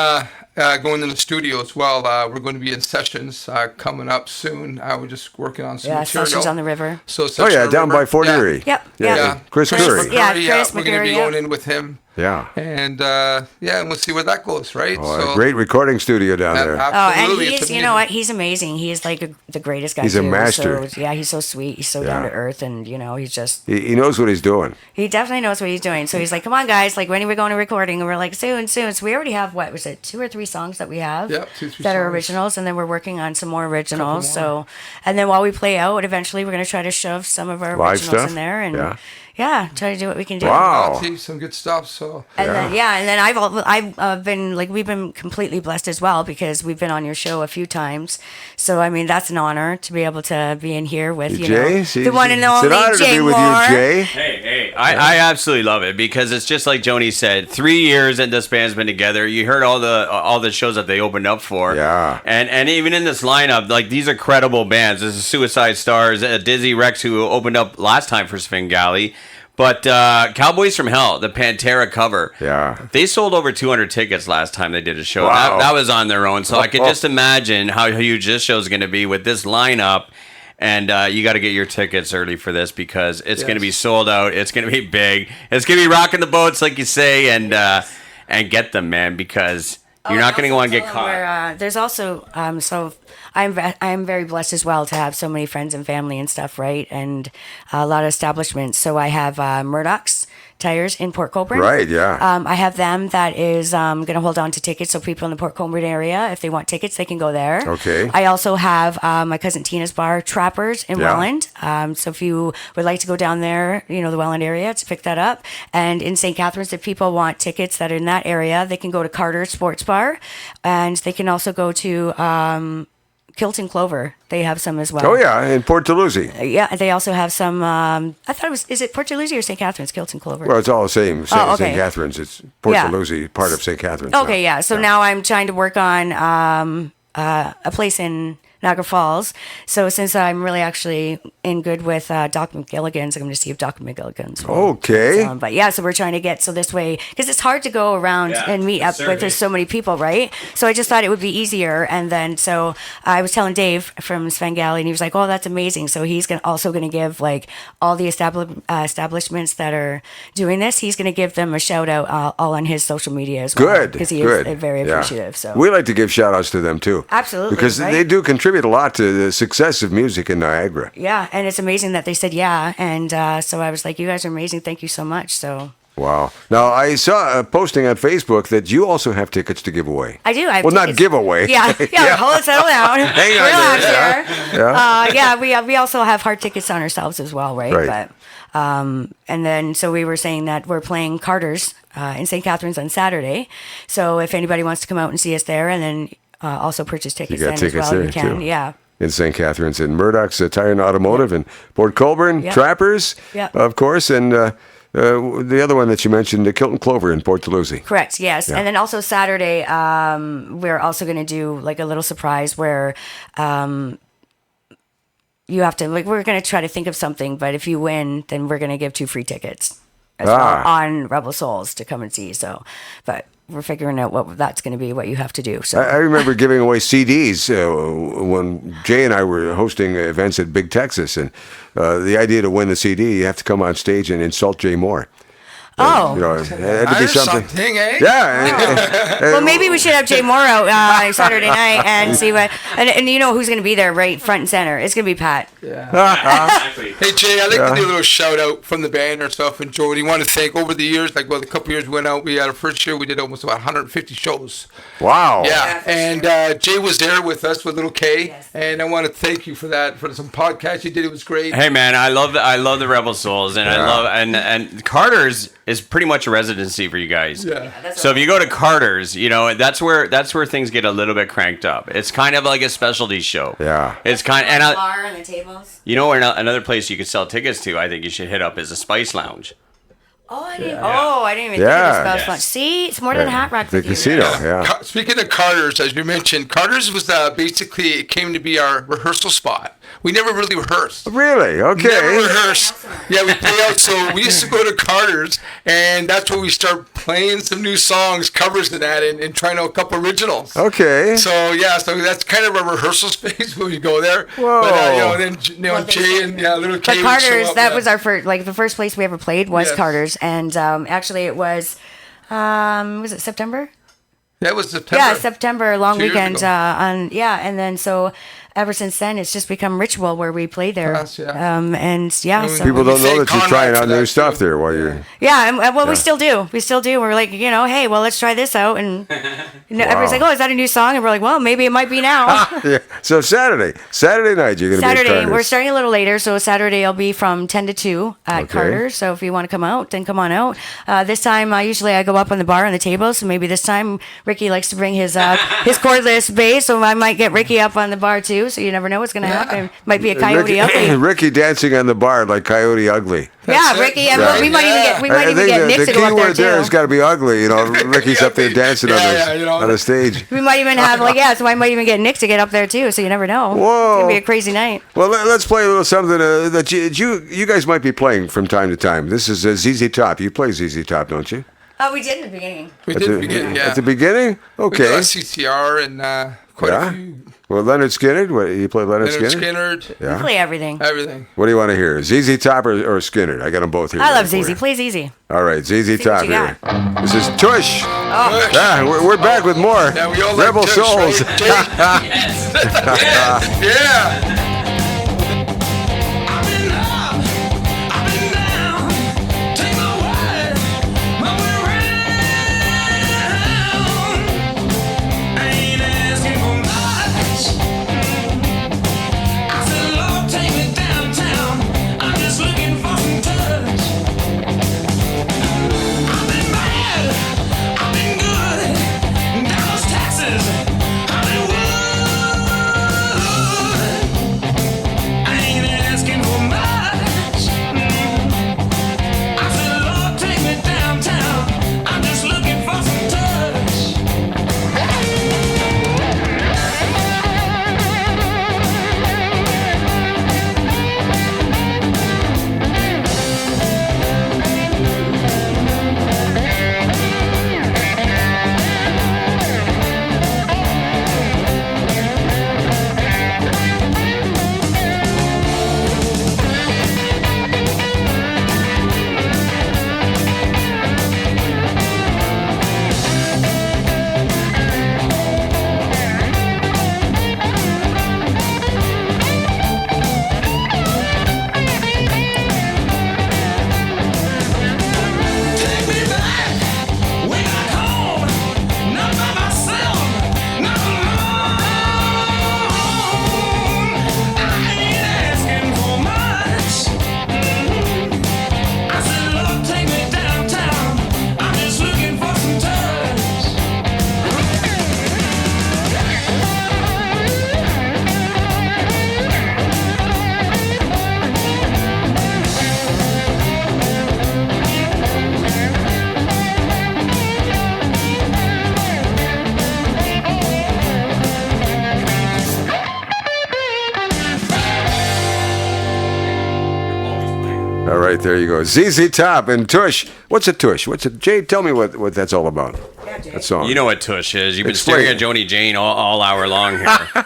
going in the studio as well. We're going to be in sessions coming up soon. We're just working on some Yeah, material. Sessions on the River. So Oh, yeah, down by Fort yeah. Erie. Yep, Yeah. yep. Chris Chris- Curry. Yeah, Curry, Chris we're going to be McCurry, going yeah. in with him. Yeah. And and we'll see where that goes, right? Oh, a great recording studio down there. Oh, and absolutely, it's he's, you amazing. know what? He's amazing. He's like the greatest guy. He's a too. master. So, yeah, he's so sweet. He's so down to earth, and you know, he's just. He knows what he's doing. He definitely knows what he's doing. So he's like, "Come on, guys! Like, when are we going to recording?" And we're like, "Soon, soon." So we already have what was it, 2 or 3 songs that we have Yep, 2, 3 that are songs. originals, and then we're working on some more originals. Couple So, and then while we play out, eventually we're going to try to shove some of our Live originals stuff? in there, and Yeah. try to do what we can do. Wow. See some good stuff. So And then I've been like, we've been completely blessed as well because we've been on your show a few times. So I mean, that's an honor to be able to be in here with Jay, the one and it's only an honor Jay to be Moore. with you, Jay. Hey, I absolutely love it because it's just like Joanie said. 3 years that this band's been together. You heard all the shows that they opened up for. Yeah. And even in this lineup, like these are credible bands. This is Suicide Stars, Dizzy Rex, who opened up last time for Sven Gali. But Cowboys from Hell, the Pantera cover, Yeah. they sold over 200 tickets last time they did a show. Wow. That was on their own. So I could just imagine how huge this show is going to be with this lineup. And you got to get your tickets early for this because it's going to be sold out. It's going to be big. It's going to be rocking the boats, like you say, and get them, man, because you're not going to want to get caught. There's also so I'm very blessed as well to have so many friends and family and stuff, right? And a lot of establishments. So I have Murdoch's Tires in Port Colbourne. Right, yeah. I have them that is going to hold on to tickets, so people in the Port Colbourne area, if they want tickets, they can go there. Okay. I also have my cousin Tina's bar, Trappers in Yeah. Welland. So if you would like to go down there, you know, the Welland area to pick that up. And in St. Catharines, if people want tickets that are in that area, they can go to Carter's Sports Bar, and they can also go to Kilt and Clover. They have some as well. Oh, yeah, in Port Toulouse. Yeah, they also have some. I thought it was. Is it Port Toulouse or St. Catharines? Kilt and Clover. Well, it's all the same. Oh, okay. St. Catharines. It's Port Yeah. Toulouse, part of St. Catharines. Okay, yeah. So now I'm trying to work on a place in Niagara Falls. So since I'm really actually in good with Doc McGilligan's, I'm going to see if Doc McGilligan's will Okay. come. But yeah, so we're trying to get, so this way, because it's hard to go around Yeah, and meet up, certainly. but there's so many people, right? So I just thought it would be easier. And then, so I was telling Dave from Sven Gali, and he was like, oh, that's amazing. So he's also going to give like all the establishments that are doing this, he's going to give them a shout out all on his social media as well. Good. Because he good. is very Yeah. appreciative. So We like to give shout outs to them too. Absolutely, Because right? they do contribute a lot to the success of music in Niagara. yeah, and it's amazing that they said yeah. And so I was like, you guys are amazing. Thank you so much. So Wow. Now, I saw a posting on Facebook that you also have tickets to give away. I do. I have Well, not tickets. give away. Yeah, hold it, settle down. Hang on Relax there, here. Yeah, we also have hard tickets on ourselves as well, right? Right. But and then so we were saying that we're playing Carter's in St. Catharines on Saturday. So if anybody wants to come out and see us there, and then also purchase tickets got then as tickets well, there, you can. too. Yeah. In St. Catharines, and Murdoch's Tire and Automotive, and Port Colbourne, Yep. Trappers, Yep. of course, and the other one that you mentioned, the Kilton Clover in Port Toulouse. Correct. Yes, Yeah. and then also Saturday, we're also going to do like a little surprise where you have to like we're going to try to think of something, but if you win, then we're going to give 2 free tickets as well on Rebel Souls to come and see. So, but we're figuring out what that's going to be, what you have to do. So I remember giving away CDs when Jay and I were hosting events at Big Texas, and the idea to win the CD, you have to come on stage and insult Jay Moore. Oh. You know, it had to be There's something. something, eh? Yeah. Well, maybe we should have Jay Moore out Saturday night and see what. And you know who's going to be there, right, front and center? It's going to be Pat. Exactly. Hey Jay, I'd like to do a little shout out from the band ourselves and Joanie. Want to thank over the years, like the couple years we went out. We had our first year, we did almost about 150 shows. Wow. Yeah, for and Jay was there with us with little K, Yes. and I want to thank you for that, for some podcasts you did. It was great. Hey man, I love the Rebel Souls, and I love and Carter's is pretty much a residency for you guys. Yeah. So if you go to Carter's, you know that's where things get a little bit cranked up. It's kind of like a specialty show. Yeah. It's kind The and bar and the tables. you know where another place you could sell tickets to. I think you should hit up is a Spice Lounge. Oh, I didn't even think Yeah. of the spell lunch. See, it's more than Hat Rock. The with you. casino, yeah. Speaking of Carter's, as you mentioned, Carter's was basically, it came to be our rehearsal spot. We never really rehearsed. Really? Never Okay. rehearsed. Yeah, we play out. So we used to go to Carter's, and that's where we start playing some new songs, covers of that, and trying out a couple originals. Okay. So yeah, so that's kind of our rehearsal space when we go there. Whoa. But then Jay and little Kay But would show Carter's, up, that yeah. was our first, like the first place we ever played was Yes. Carter's, and actually it was it September? That was September. Yeah, September, long 2 years weekend. ago. And then so ever since then, it's just become ritual where we play there. Yes, yeah. And yeah, so People don't know Thank that you're Conrad trying for out new that, stuff too. there while you're. yeah, and we still do. We still do. We're like, hey, well, let's try this out, and everybody's like, oh, is that a new song? And we're like, well, maybe it might be now. Yeah. So Saturday night, you're going to be at Saturday, Carter's. we're starting a little later, so Saturday will be from 10 to 2 at Okay. Carter's. So if you want to come out, then come on out. This time, usually I go up on the bar on the table, so maybe this time Ricky likes to bring his cordless bass, so I might get Ricky up on the bar too. So you never know what's going to happen. Might be a Coyote Ugly. Ricky dancing on the bar like Coyote Ugly. Yeah, That's it. Ricky, and Right. we might even I get think Nick the to key go up there word there has too. got to be ugly. You know, Ricky's up there dancing Yeah, on the stage. We might even have so I might even get Nick to get up there too. So you never know. Whoa. It's gonna be a crazy night. Well, let's play a little something that you guys might be playing from time to time. This is ZZ Top. You play ZZ Top, don't you? Oh, we did in the beginning. We did begin, yeah. At the beginning? We Okay. got CCR and quite a few. Well, Leonard Skinner. What, you play Leonard Leonard Skinner? Skinner, We Yeah. play everything. everything. What do you want to hear? ZZ Top or Skinner? I got them both here. I love ready for ZZ. you. Play ZZ. All right, ZZ what Top you here. This is Tush. Oh. Yeah, we're back with more Yeah, we all like Rebel Tush, Souls. right? Jay? Yeah. I've been up, I've been down. Take my word, my way around. I ain't asking for much. I said, Lord, take me downtown. I'm just looking for some touch. I've been bad, I've been good. Dallas, Texas, Hollywood. I ain't asking for much. I said, Lord, take me downtown. I'm just looking for some touch. Take me back, way back home. Not by myself, not alone. I ain't asking for much. I said, Lord, take me downtown. I'm just looking for some touch. All right, there you go. ZZ Top and Tush. What's a Tush? What's a Jay? Tell me what that's all about. That song. You know what Tush is. You've been Explain staring it. at Joanie Jane all hour long here.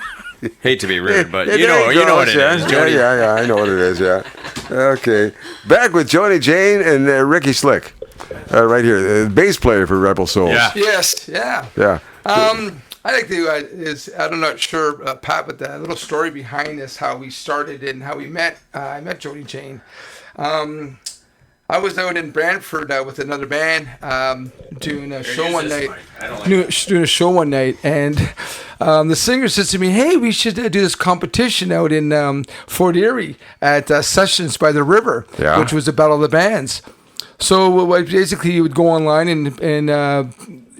Hate to be rude, but Yeah, you there know what goes, it yeah. is. Yeah, Joanie. yeah, I know what it is. Yeah. Okay. Back with Joanie Jane and Ricky Slick. right here, the bass player for Rebel Souls. Yeah. Yes, yeah. Yeah. I like to I'm not sure, Pat, but the little story behind this, how we started and how we met. I met Joanie Jane. I was out in Brantford with another band doing a show one night. Doing a show one night, and the singer says to me, "Hey, we should do this competition out in Fort Erie at Sessions by the River, Yeah. which was the Battle of the Bands." So basically, you would go online and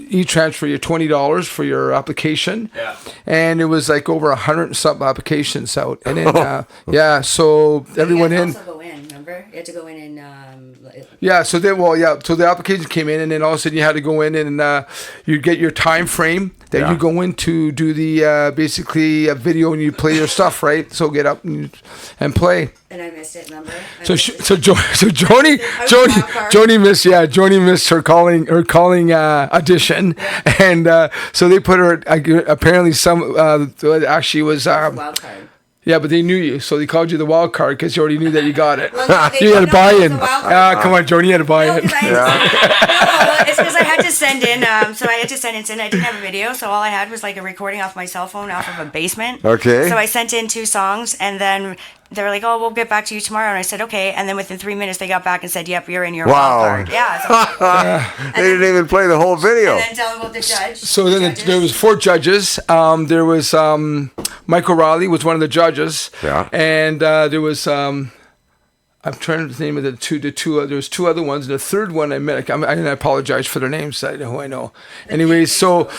e-transfer you $20 for your application. Yeah. And it was like over 100 and something applications out. And then, so everyone in. You had to also go in, remember? You had to go in and... Yeah, so the application came in, and then all of a sudden you had to go in and you get your time frame that Yeah. you go in to do the basically a video, and you play your stuff, right? So get up and play. And I missed it, remember? Joanie missed her calling audition, and so they put her apparently actually was Wild card. yeah, but they knew you, so they called you the wild card because you already knew that you got it. Well, no, they You had to didn't buy know it in. was a wild card. Come on, Joanie, you had to buy No, in. 'cause I had to it's because I had to send in. So I had to send in. I didn't have a video, so all I had was like a recording off my cell phone off of a basement. Okay. So I sent in 2 songs, and then they were like, "Oh, we'll get back to you tomorrow." And I said, "Okay." And then within 3 minutes, they got back and said, "Yep, you're in your Wow. wild card." Yeah. So, They didn't even play the whole video. and then tell them about the judge. So then judges. there was 4 judges. There was Mike O'Reilly was one of the judges. Yeah. And there was I'm trying to name of the two. There was 2 other ones. And the third one I met. I apologize for their names. I know who I know. Anyways, so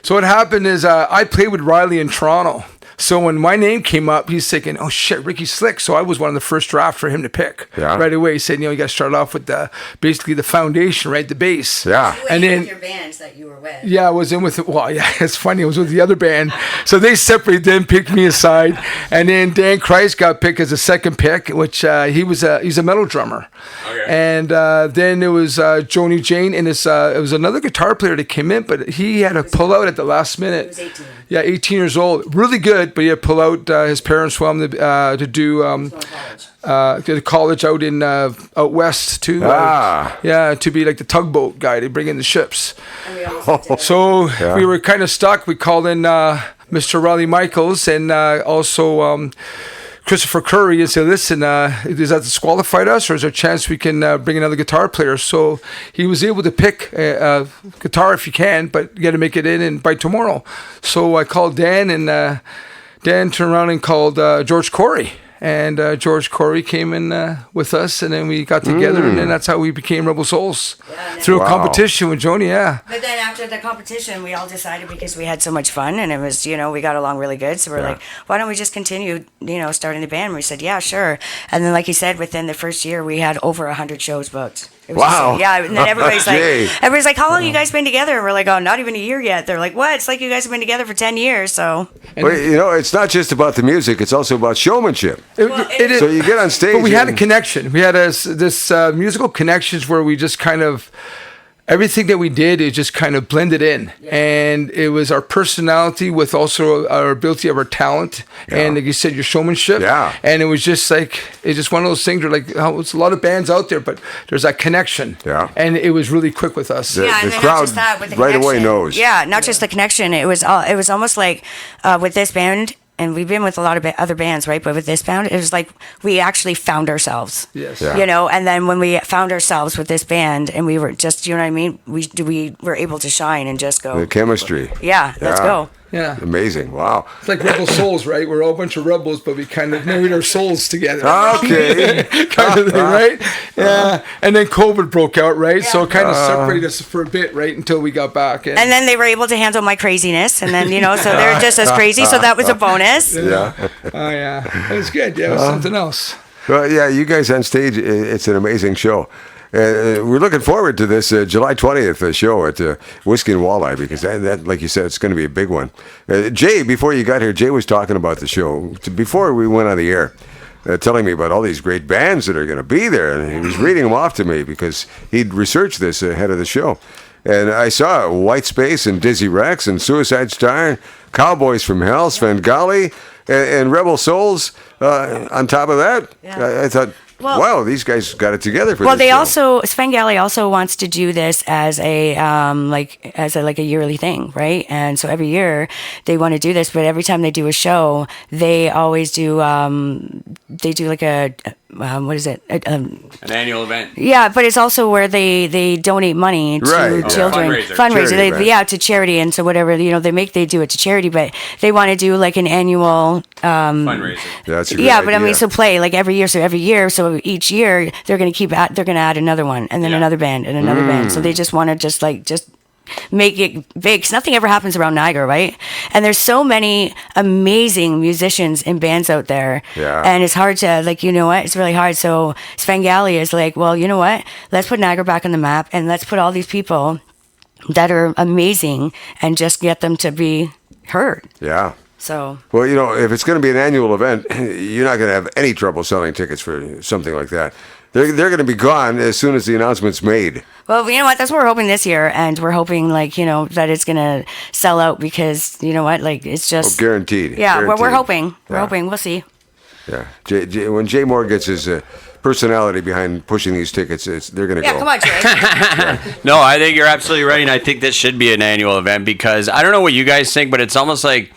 what happened is I played with Riley in Toronto. So when my name came up, he's thinking, "Oh shit, Ricky Slick." So I was one of the first draft for him to pick. Yeah. Right away, he said, "You got to start off with basically the foundation, right? The base." Yeah. And then with your bands that you were with. yeah, I was in with. Well, yeah, it's funny. I was with the other band, so they separated. Then picked me aside, and then Dan Kreis got picked as a second pick, which he's a metal drummer. Okay. And then there was Joanie Jane, and it was another guitar player that came in, but he had to pull out at the last minute. He was 18. Yeah, 18 years old, really good, but he had to pull out. His parents wanted him to do Going to college. go to college out in out west to to be like the tugboat guy to bring in the ships. And we almost did it. So we were kind of stuck. We called in Mr. Riley Michaels and also Christopher Curry and said, "Listen, does that disqualify us, or is there a chance we can bring another guitar player?" So he was able to pick a guitar if you can, but you got to make it in and by tomorrow. So I called Dan, and Dan turned around and called George Corey. And George Corey came in with us, and then we got together, and then that's how we became Rebel Souls through a competition with Joanie. Yeah. But then after the competition, we all decided, because we had so much fun and it was, we got along really good. So we're like, why don't we just continue, starting the band? And we said, yeah, sure. And then, like you said, within the first year, we had over 100 shows booked. It was Wow. yeah. And then everybody's Jay. like, how long you guys been together? And we're like, oh, not even a year yet. They're like, what? It's like you guys have been together for 10 years. So. Well, it's not just about the music; it's also about showmanship. It is. So you get on stage. But we had a and- connection. We had this musical connections where we just kind of everything that we did is just kind of blended in, and it was our personality with also our ability of our talent, and like you said, your showmanship. Yeah. And it was just like it's just one of those things where like it's a lot of bands out there, but there's that connection. Yeah. And it was really quick with us. The- Yeah, and the then crowd not just that, with the right away connection. knows. Yeah, not just the connection. It was almost like with this band, and we've been with a lot of other bands, right? But with this band, it was like we actually found ourselves. Yes. Yeah. And then when we found ourselves with this band, and we were just, you know what I mean? We were able to shine and just go. The chemistry. Yeah, let's Yeah. go. Yeah. Amazing. Wow. It's like Rebel Souls, right? We're all a bunch of rebels, but we kind of married our souls together. Okay. Kind of thing, right? Yeah. And then COVID broke out, right? So it kind of separated us for a bit, right? Until we got back. And then they were able to handle my craziness, and then so they're just as crazy. So that was a bonus. Yeah. Oh, yeah. It was good. Yeah, it was something else. Well, yeah, you guys on stage, it's an amazing show. We're looking forward to this July 20th show at Whiskey and Walleye, because that, like you said, it's going to be a big one. Jay, before you got here, Jay was talking about the show before we went on the air, telling me about all these great bands that are going to be there, and he was reading them off to me because he'd researched this ahead of the show. And I saw White Space and Dizzy Rex and Suicide Star, Cowboys from Hell, Sven Gali, and Rebel Souls on top of that. Yeah. I thought, Well- wow, these guys got it together for Well, this they show. also Sven Gali also wants to do this as a like a yearly thing, right? And so every year they want to do this, but every time they do a show, they always do like a what is it? An annual event. Yeah, but it's also where they donate money to Right, yeah. children Fundraiser. Charity event. Yeah, to charity, and so whatever they do it to charity, but they want to do like an annual. Fundraiser. That's a good Yeah, but I idea. mean, so play like every year. So each year they're going to they're going to add another one, and then Yeah. another band, and another band. So they just want to just make it big. 'Cause nothing ever happens around Niagara, right? And there's so many amazing musicians and bands out there. Yeah. And it's hard to it's really hard. So Sven Gali is like, well, you know what? Let's put Niagara back on the map, and let's put all these people that are amazing, and just get them to be heard. Yeah. So. Well, if it's going to be an annual event, you're not going to have any trouble selling tickets for something like that. They're going to be gone as soon as the announcement's made. Well, you know what? That's what we're hoping this year, and we're hoping that it's gonna sell out because you know what? Like it's just Guaranteed. Yeah, well, we're Guaranteed. hoping. We're Yeah. hoping. We'll see. Yeah. When Jay Moore gets his personality behind pushing these tickets, they're going to Yeah, go. come on, Jay. No, I think you're absolutely right, and I think this should be an annual event because I don't know what you guys think, but it's almost like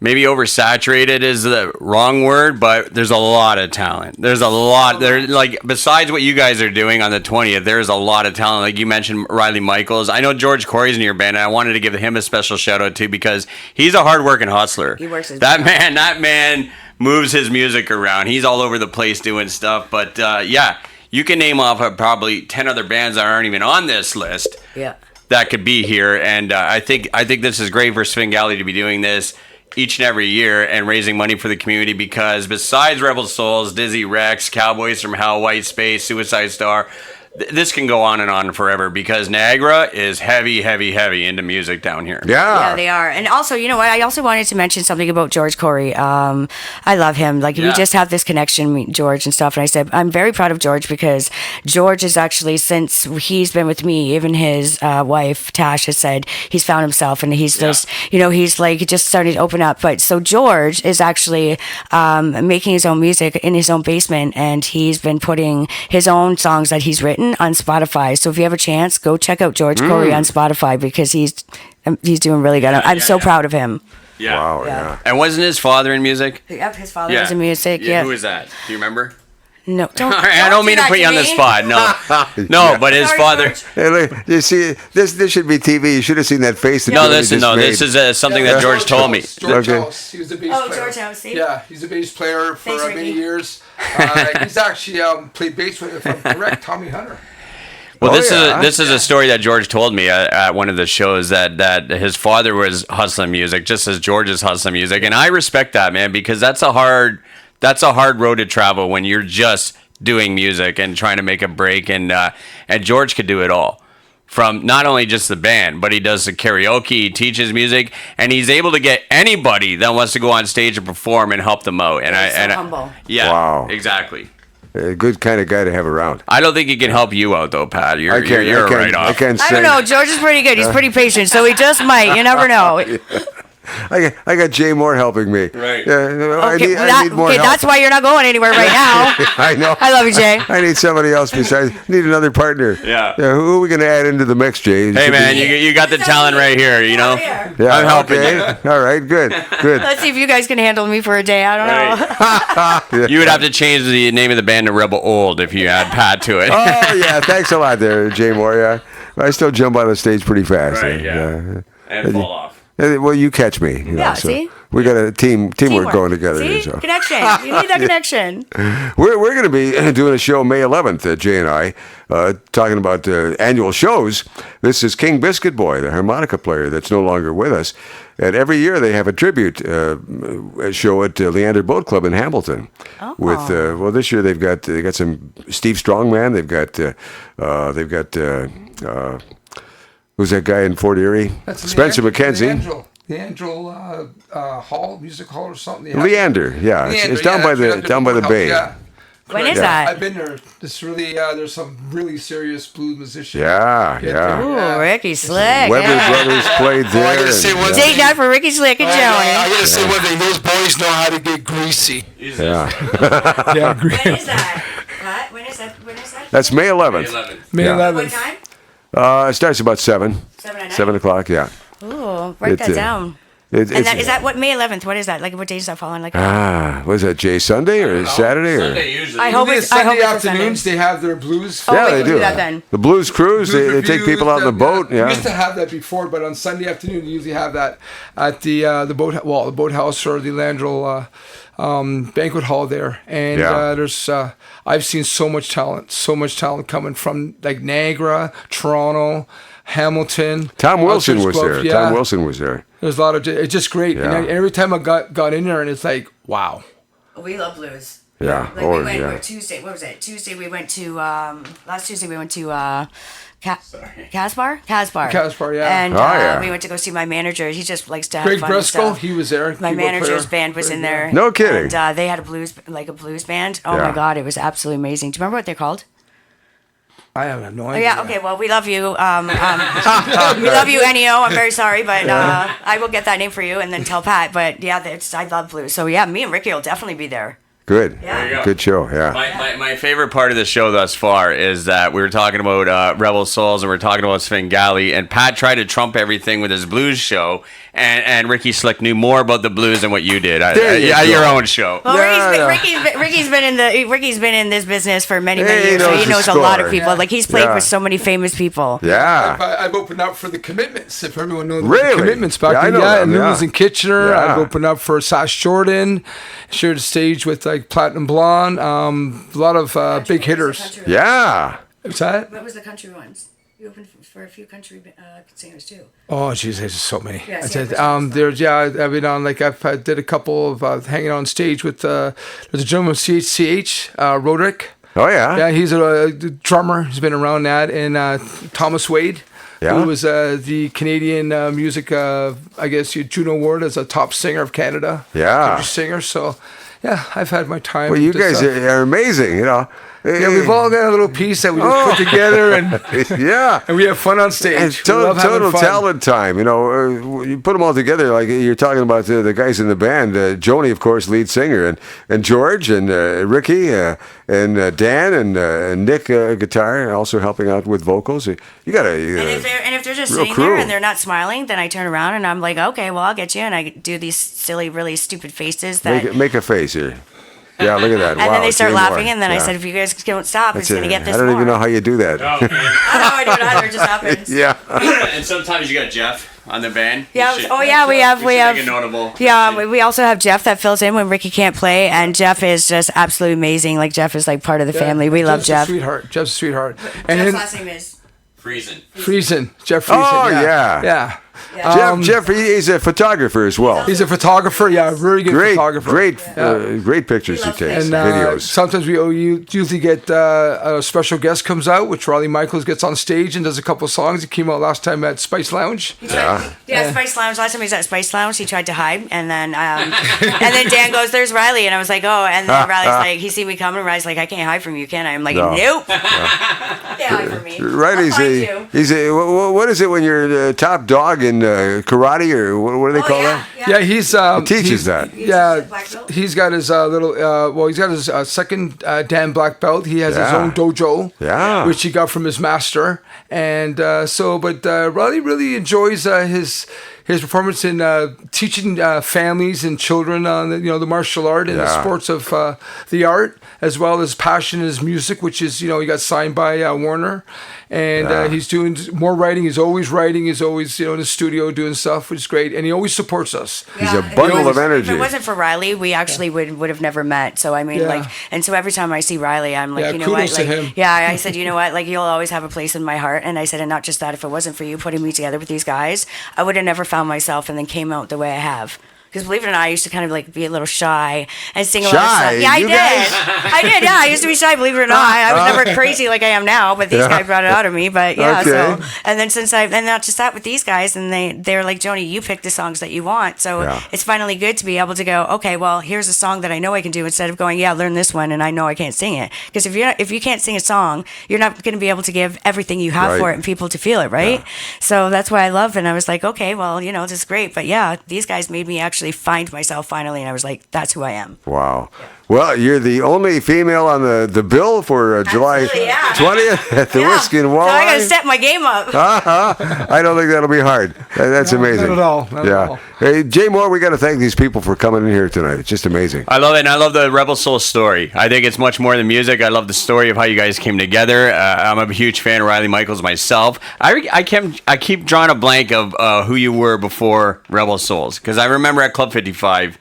maybe oversaturated is the wrong word, but there's a lot of talent. There's a lot there. Like besides what you guys are doing on the 20th, there's a lot of talent. Like you mentioned, Riley Michaels. I know George Corey's in your band, and I wanted to give him a special shout out too because he's a hardworking hustler. He works his that butt off. That man moves his music around. He's all over the place doing stuff. But yeah, you can name off probably 10 other bands that aren't even on this list. Yeah. That could be here, and I think this is great for Sven Gali to be doing this each and every year and raising money for the community because besides Rebel Souls, Dizzy Rex, Cowboys from Hell, White Space, Suicide Star, this can go on and on forever because Niagara is heavy into music down here. Yeah, they are. And also, you know what? I also wanted to mention something about George Corey. I love him. Like, we just have this connection, me, George and stuff. And I said, I'm very proud of George because George is actually, since he's been with me, even his wife, Tash, has said he's found himself and he's just, he's like, just started to open up. But so George is actually making his own music in his own basement, and he's been putting his own songs that he's written on Spotify. So if you have a chance, go check out George Corey on Spotify because he's doing really good. I'm so proud of him. Yeah. Wow, Yeah. yeah. And wasn't his father in music? Yep, his father was in music. Yeah. Who is that? Do you remember? No, don't. All right, I don't mean to put you on the spot. No, but his Sorry, father. George. Hey, look, you see, this should be TV. You should have seen that face. That No, Joanie listen, just this made. is something that George told me. George Okay. House. He was a bass Oh, player. George House, see? Yeah, he's a bass player for Thanks, many Ricky. years. He's actually played bass with, if I'm correct, Tommy Hunter. Well, Oh, this yeah. is a story that George told me at one of the shows that his father was hustling music, just as George is hustling music, and I respect that, man, because that's a hard road to travel when you're just doing music and trying to make a break, and George could do it all. From not only just the band, but he does the karaoke, he teaches music, and he's able to get anybody that wants to go on stage and perform and help them out. And He's so humble. Yeah, Wow. exactly. A good kind of guy to have around. I don't think he can help you out though, Pat. You're I can't. you're I can't. right off. I can't I sing. don't know. George is pretty good. He's pretty patient, so he just might. You never know. I got Jay Moore helping me. Right. Yeah, I Okay, need more help. that's why you're not going anywhere right now. I know. I love you, Jay. I need somebody else besides. Need another partner. Yeah. Who are we going to add into the mix, Jay? Hey man, you got the talent right here. You know. Yeah. Yeah, I'm helping okay. All right. Good. Good. Let's see if you guys can handle me for a day. I don't know. You would have to change the name of the band to Rebel Old if you add Pat to it. Oh yeah. Thanks a lot, there, Jay Moore. Yeah. I still jump on the stage pretty fast. Right, yeah. And fall off. Well, you catch me. You know, Yeah, so see? We got a teamwork going together. See? Here, so. Connection. You need that connection. We're going to be doing a show May 11th, Jay and I, talking about annual shows. This is King Biscuit Boy, the harmonica player that's no longer with us. And every year they have a tribute show at Leander Boat Club in Hamilton. Oh. With this year they got some Steve Strongman. They've got who's that guy in Fort Erie? That's Spencer McKenzie. The Angel Hall, Music Hall or something. Leander, yeah, it's down by the bay. Yeah. When is I've that? been there. It's really there's some really serious blues musicians. Yeah, Get yeah. there. Ooh, Yeah. Ricky Slick. Weber yeah. Brothers played there. I gotta say and, one Date night for Ricky Slick and I Joanie. gotta say one thing. Those boys know how to get greasy. yeah. Yeah, When is that? What? When is that? When is that? That's May 11th. May Yeah. What 11th. time? It starts about 7. 7 at night. 7 o'clock, yeah. Ooh, write that down. It, And that, is that what May 11th? What is that? Like, what day does that fall on? Like, was that Jay Sunday or Saturday? Or? Sunday usually. I hope Usually it's. I hope Sunday it's a afternoons Sunday. they have their blues. Oh, Yeah, we they can do. do that then. The Blues Cruise, Blues they take reviews, people out on the boat. We Yeah. used to have that before, but on Sunday afternoon, you usually have that at the boathouse or the Landrel banquet hall there. And Yeah. there's I've seen so much talent coming from like Niagara, Toronto, Hamilton. Tom Wilson Archer's was Bluff, there. yeah. Tom Wilson was there. There's a lot of it's just great. Yeah. And every time I got in there, and it's like wow. We love blues. Yeah. Like Oh, we went yeah. Tuesday. What was it? Tuesday we went to last Tuesday we went to Caspar. Caspar, yeah. And Oh, yeah. we went to go see my manager. He just likes to have Greg fun and Briscoe, stuff. he was there. My keyboard manager's player. band was in there. No kidding. And they had a blues band. Oh Yeah. my god, it was absolutely amazing. Do you remember what they're called? I have no Oh, idea. yeah. Okay. Well, we love you. We love you, Neo. I'm very sorry, but I will get that name for you and then tell Pat. But yeah, I love blues. So yeah, me and Ricky will definitely be there. Good. Yeah. There you go. Good show. Yeah. My favorite part of the show thus far is that we were talking about Rebel Souls and we are talking about Sven Gali, and Pat tried to trump everything with his blues show, and Ricky Slick knew more about the blues than what you did There you go. your own show. Well, Yeah, Ricky's been in this business for many He years, so knows he the knows a lot of score. people. Yeah. Like he's played Yeah. with so many famous people. Yeah. I've opened up for the Commitments. If everyone knows Really? the Commitments back Yeah, I then, know them, and Newlands yeah. and Kitchener. Yeah. I've opened up for Sash Jordan, shared the stage with like Platinum Blonde. A lot of big hitters. Yeah. What's that? What was the country ones? You opened for a few country singers too. Oh, jeez, there's so many. Yeah, I see, said, I there's I've been on like I did a couple of hanging on stage with there's a gentleman CHCH Roderick. Oh, yeah. Yeah, he's a drummer. He's been around that, and Thomas Wade. Yeah. Who was the Canadian music, I guess, Juno Award as a top singer of Canada. Yeah. Country singer. So, yeah, I've had my time. Well, you with this guys stuff. are amazing, you know. Yeah, we've all got a little piece that we just put together, and Yeah. we have fun on stage. It's We love having total fun. talent time. You know, you put them all together. Like you're talking about the guys in the band. Joanie, of course, lead singer, and George, and Ricky, and Dan, and Nick, guitar, also helping out with vocals. You got And if to. they're just real sitting crew. there and they're not smiling, then I turn around and I'm like, okay, well I'll get you, and I do these silly, really stupid faces that. Make a face here. Yeah, look at that. And Wow, then they start three more. laughing, and then I Yeah. said, if you guys don't stop, it's That's going to it. get this I don't more. even know how you do that. I don't know how I do it either. It just happens. Yeah. And sometimes you got Jeff on the band. Yeah. You should- Oh yeah, we have. we should make it notable. Yeah, we also have Jeff that fills in when Ricky can't play, and Jeff is just absolutely amazing. Like Jeff is like part of the family. We love Jeff's Jeff. A sweetheart. Jeff's a sweetheart. And Jeff's then last name is. Friesen. Friesen. Jeff Friesen. Oh, yeah. Yeah. Jeff, he's a photographer as well. He's a photographer. Yeah, very good photographer. Great pictures he loves takes, And videos. sometimes we usually get a special guest comes out, which Riley Michaels gets on stage and does a couple of songs. He came out last time at Spice Lounge. Yeah, Spice Lounge. Last time he was at Spice Lounge, he tried to hide, and then Dan goes, "There's Riley," and I was like, "Oh," and then Riley's like, he see me coming, and Riley's like, "I can't hide from you, can I?" I'm like, No. "Nope, you can't hide from me." Riley's I'll find you. he's a what is it when you're the top dog in karate, or what do they call that? Yeah, he's Teaches he's- that. Yeah, Black belt? he's got his he's got his second Dan black belt. He has his Yeah. own dojo, Yeah. which he got from his master. And Riley really enjoys his performance in teaching families and children on the martial art and the Yeah. sports of the art, as well as passion in his music, which is he got signed by Warner, and he's doing more writing. He's always writing. He's always in the studio doing stuff, which is great, and he always supports us. He's a if it bundle of wasn't- energy. If it wasn't for Riley, we actually would have never met. So I mean, Yeah. and so every time I see Riley, I'm like, Yeah, you know what, kudos to like, him. yeah, I said, you know what, like you'll always have a place in my heart. And I said, and not just that, if it wasn't for you putting me together with these guys, I would have never found myself and then came out the way I have. Because believe it or not, I used to kind of like be a little shy and sing a lot Shy? of songs. Yeah, I You did. guys? I did. Yeah, I used to be shy. Believe it or not, I was never crazy like I am now. But these guys brought it out of me. But yeah, Okay. so and then and not just that with these guys, and they're like, Joanie, you pick the songs that you want. So Yeah. it's finally good to be able to go, okay, well, here's a song that I know I can do instead of going, yeah, learn this one, and I know I can't sing it. Because if you can't sing a song, you're not going to be able to give everything you have Right. for it and people to feel it, right? So that's why I love. And I was like, okay, well, this is great. But yeah, these guys made me actually find myself finally, and I was like, that's who I am. Wow. Well, you're the only female on the bill for July Absolutely, yeah. 20th at the Yeah. Whiskey and So I got to Walleye. step my game up. I don't think that'll be hard. That's amazing. not at all. Not at all. Hey, Jay Moore, we got to thank these people for coming in here tonight. It's just amazing. I love it, and I love the Rebel Soul story. I think it's much more than music. I love the story of how you guys came together. I'm a huge fan of Riley Michaels myself. I keep drawing a blank of who you were before Rebel Souls, because I remember at Club 55,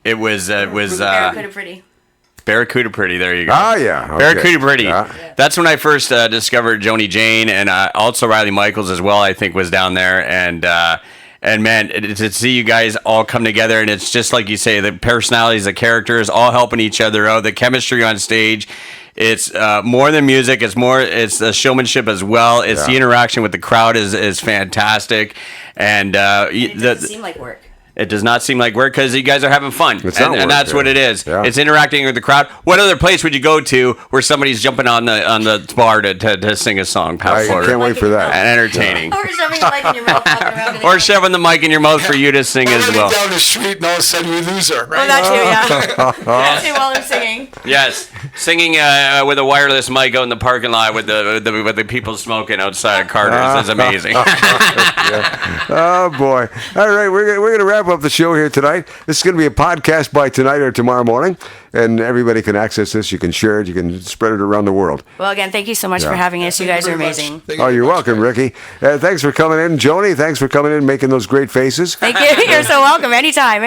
it was Barracuda Pretty. Barracuda Pretty. There you go. Ah, yeah. Okay. Barracuda Pretty. Yeah. That's when I first discovered Joanie Jane, and also Riley Michaels as well, I think, was down there. And man, to see you guys all come together, and it's just like you say, the personalities, the characters, all helping each other out, the chemistry on stage. It's more than music. It's the showmanship as well. It's the interaction with the crowd is fantastic, and It doesn't seem like work. it does not seem like work because you guys are having fun. It's not work, and that's yeah. what it is. Yeah. It's interacting with the crowd. What other place would you go to where somebody's jumping on the bar to sing a song? Pat I Porter? can't wait for that. And entertaining. Or shoving a mic in your mouth, walking around in the Or shoving the mic in your mouth for you to sing as well. down the street and all of a sudden we lose her, Oh, right? that too, yeah. That too while I'm singing. Yes, singing with a wireless mic out in the parking lot with the people smoking outside of Carter's is amazing. Oh boy! All right, we're going to wrap up the show here tonight. This is going to be a podcast by tonight or tomorrow morning, and everybody can access this. You can share it. You can spread it around the world. Well, again, thank you so much for having us. You guys are amazing. Oh, you're welcome, Ricky. Thanks for coming in, Joanie. Thanks for coming in, making those great faces. Thank you. You're so welcome. Anytime.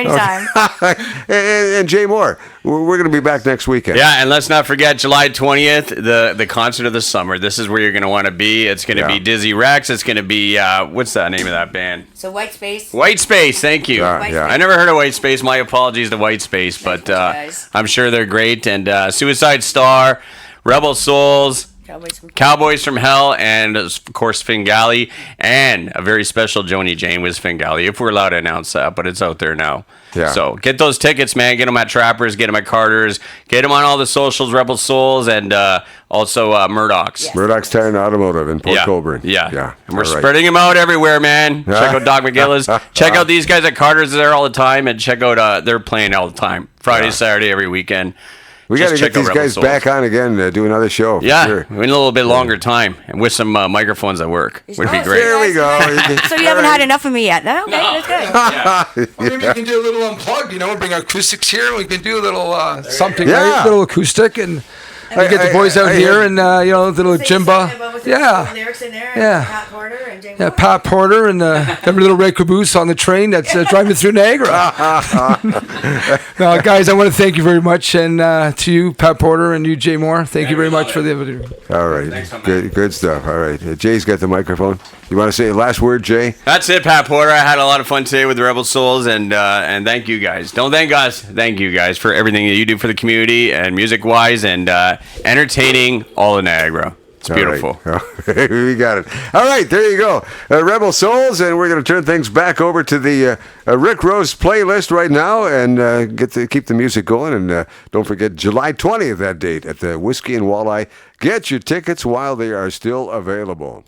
and Jay Moore, we're going to be back next weekend. Yeah, and let's not forget July 20th, the concert of the summer. This is where you're going to want to be. It's going to be Dizzy Rex. It's going to be what's the name of that band? So White Space. White Space. Thank you. Yeah. I never heard of White Space. My apologies to White Space, but guys. I'm sure they're great. And Suicide Star, Rebel Souls, Cowboys from Hell, and of course Sven Gali, and a very special Joanie Jane with Sven Gali, if we're allowed to announce that, but it's out there now. Yeah. So get those tickets, man. Get them at Trappers, get them at Carter's, get them on all the socials, Rebel Souls, and also Murdoch's. Yes. Murdoch's Tire and Automotive in Port Colbourne. Yeah. And we're All right. spreading them out everywhere, man. Check out Doc McGillis. Check out these guys at Carter's there all the time, and check out they're playing all the time. Friday, Saturday, every weekend. We got to Just get check out these Rebel guys Souls. back on again, do another show. For Yeah, sure. we need a little bit longer time, and with some microphones that work would be Oh, great. There we go. So you haven't had enough of me yet? No, okay, that's good. Or maybe we can do a little unplugged, bring our acoustics here and we can do a little something, Yeah. right? A little acoustic and we get the boys out here and, little Jimba. Yeah. Lyrics in there. Yeah. Pat Porter and Jay Yeah, Pat Porter and every little red caboose on the train that's driving through Niagara. No, guys, I want to thank you very much, and to you, Pat Porter, and you, Jay Moore. Thank you very much for the invitation. All right. Good stuff. All right. Jay's got the microphone. You want to say a last word, Jay? That's it, Pat Porter. I had a lot of fun today with the Rebel Souls, and thank you guys. Don't thank us. Thank you guys for everything that you do for the community and music-wise and entertaining all of Niagara. It's beautiful. All right. We got it. All right, there you go. Rebel Souls, and we're going to turn things back over to the Rick Rose playlist right now and keep the music going. And don't forget July 20th, that date at the Whiskey and Walleye. Get your tickets while they are still available.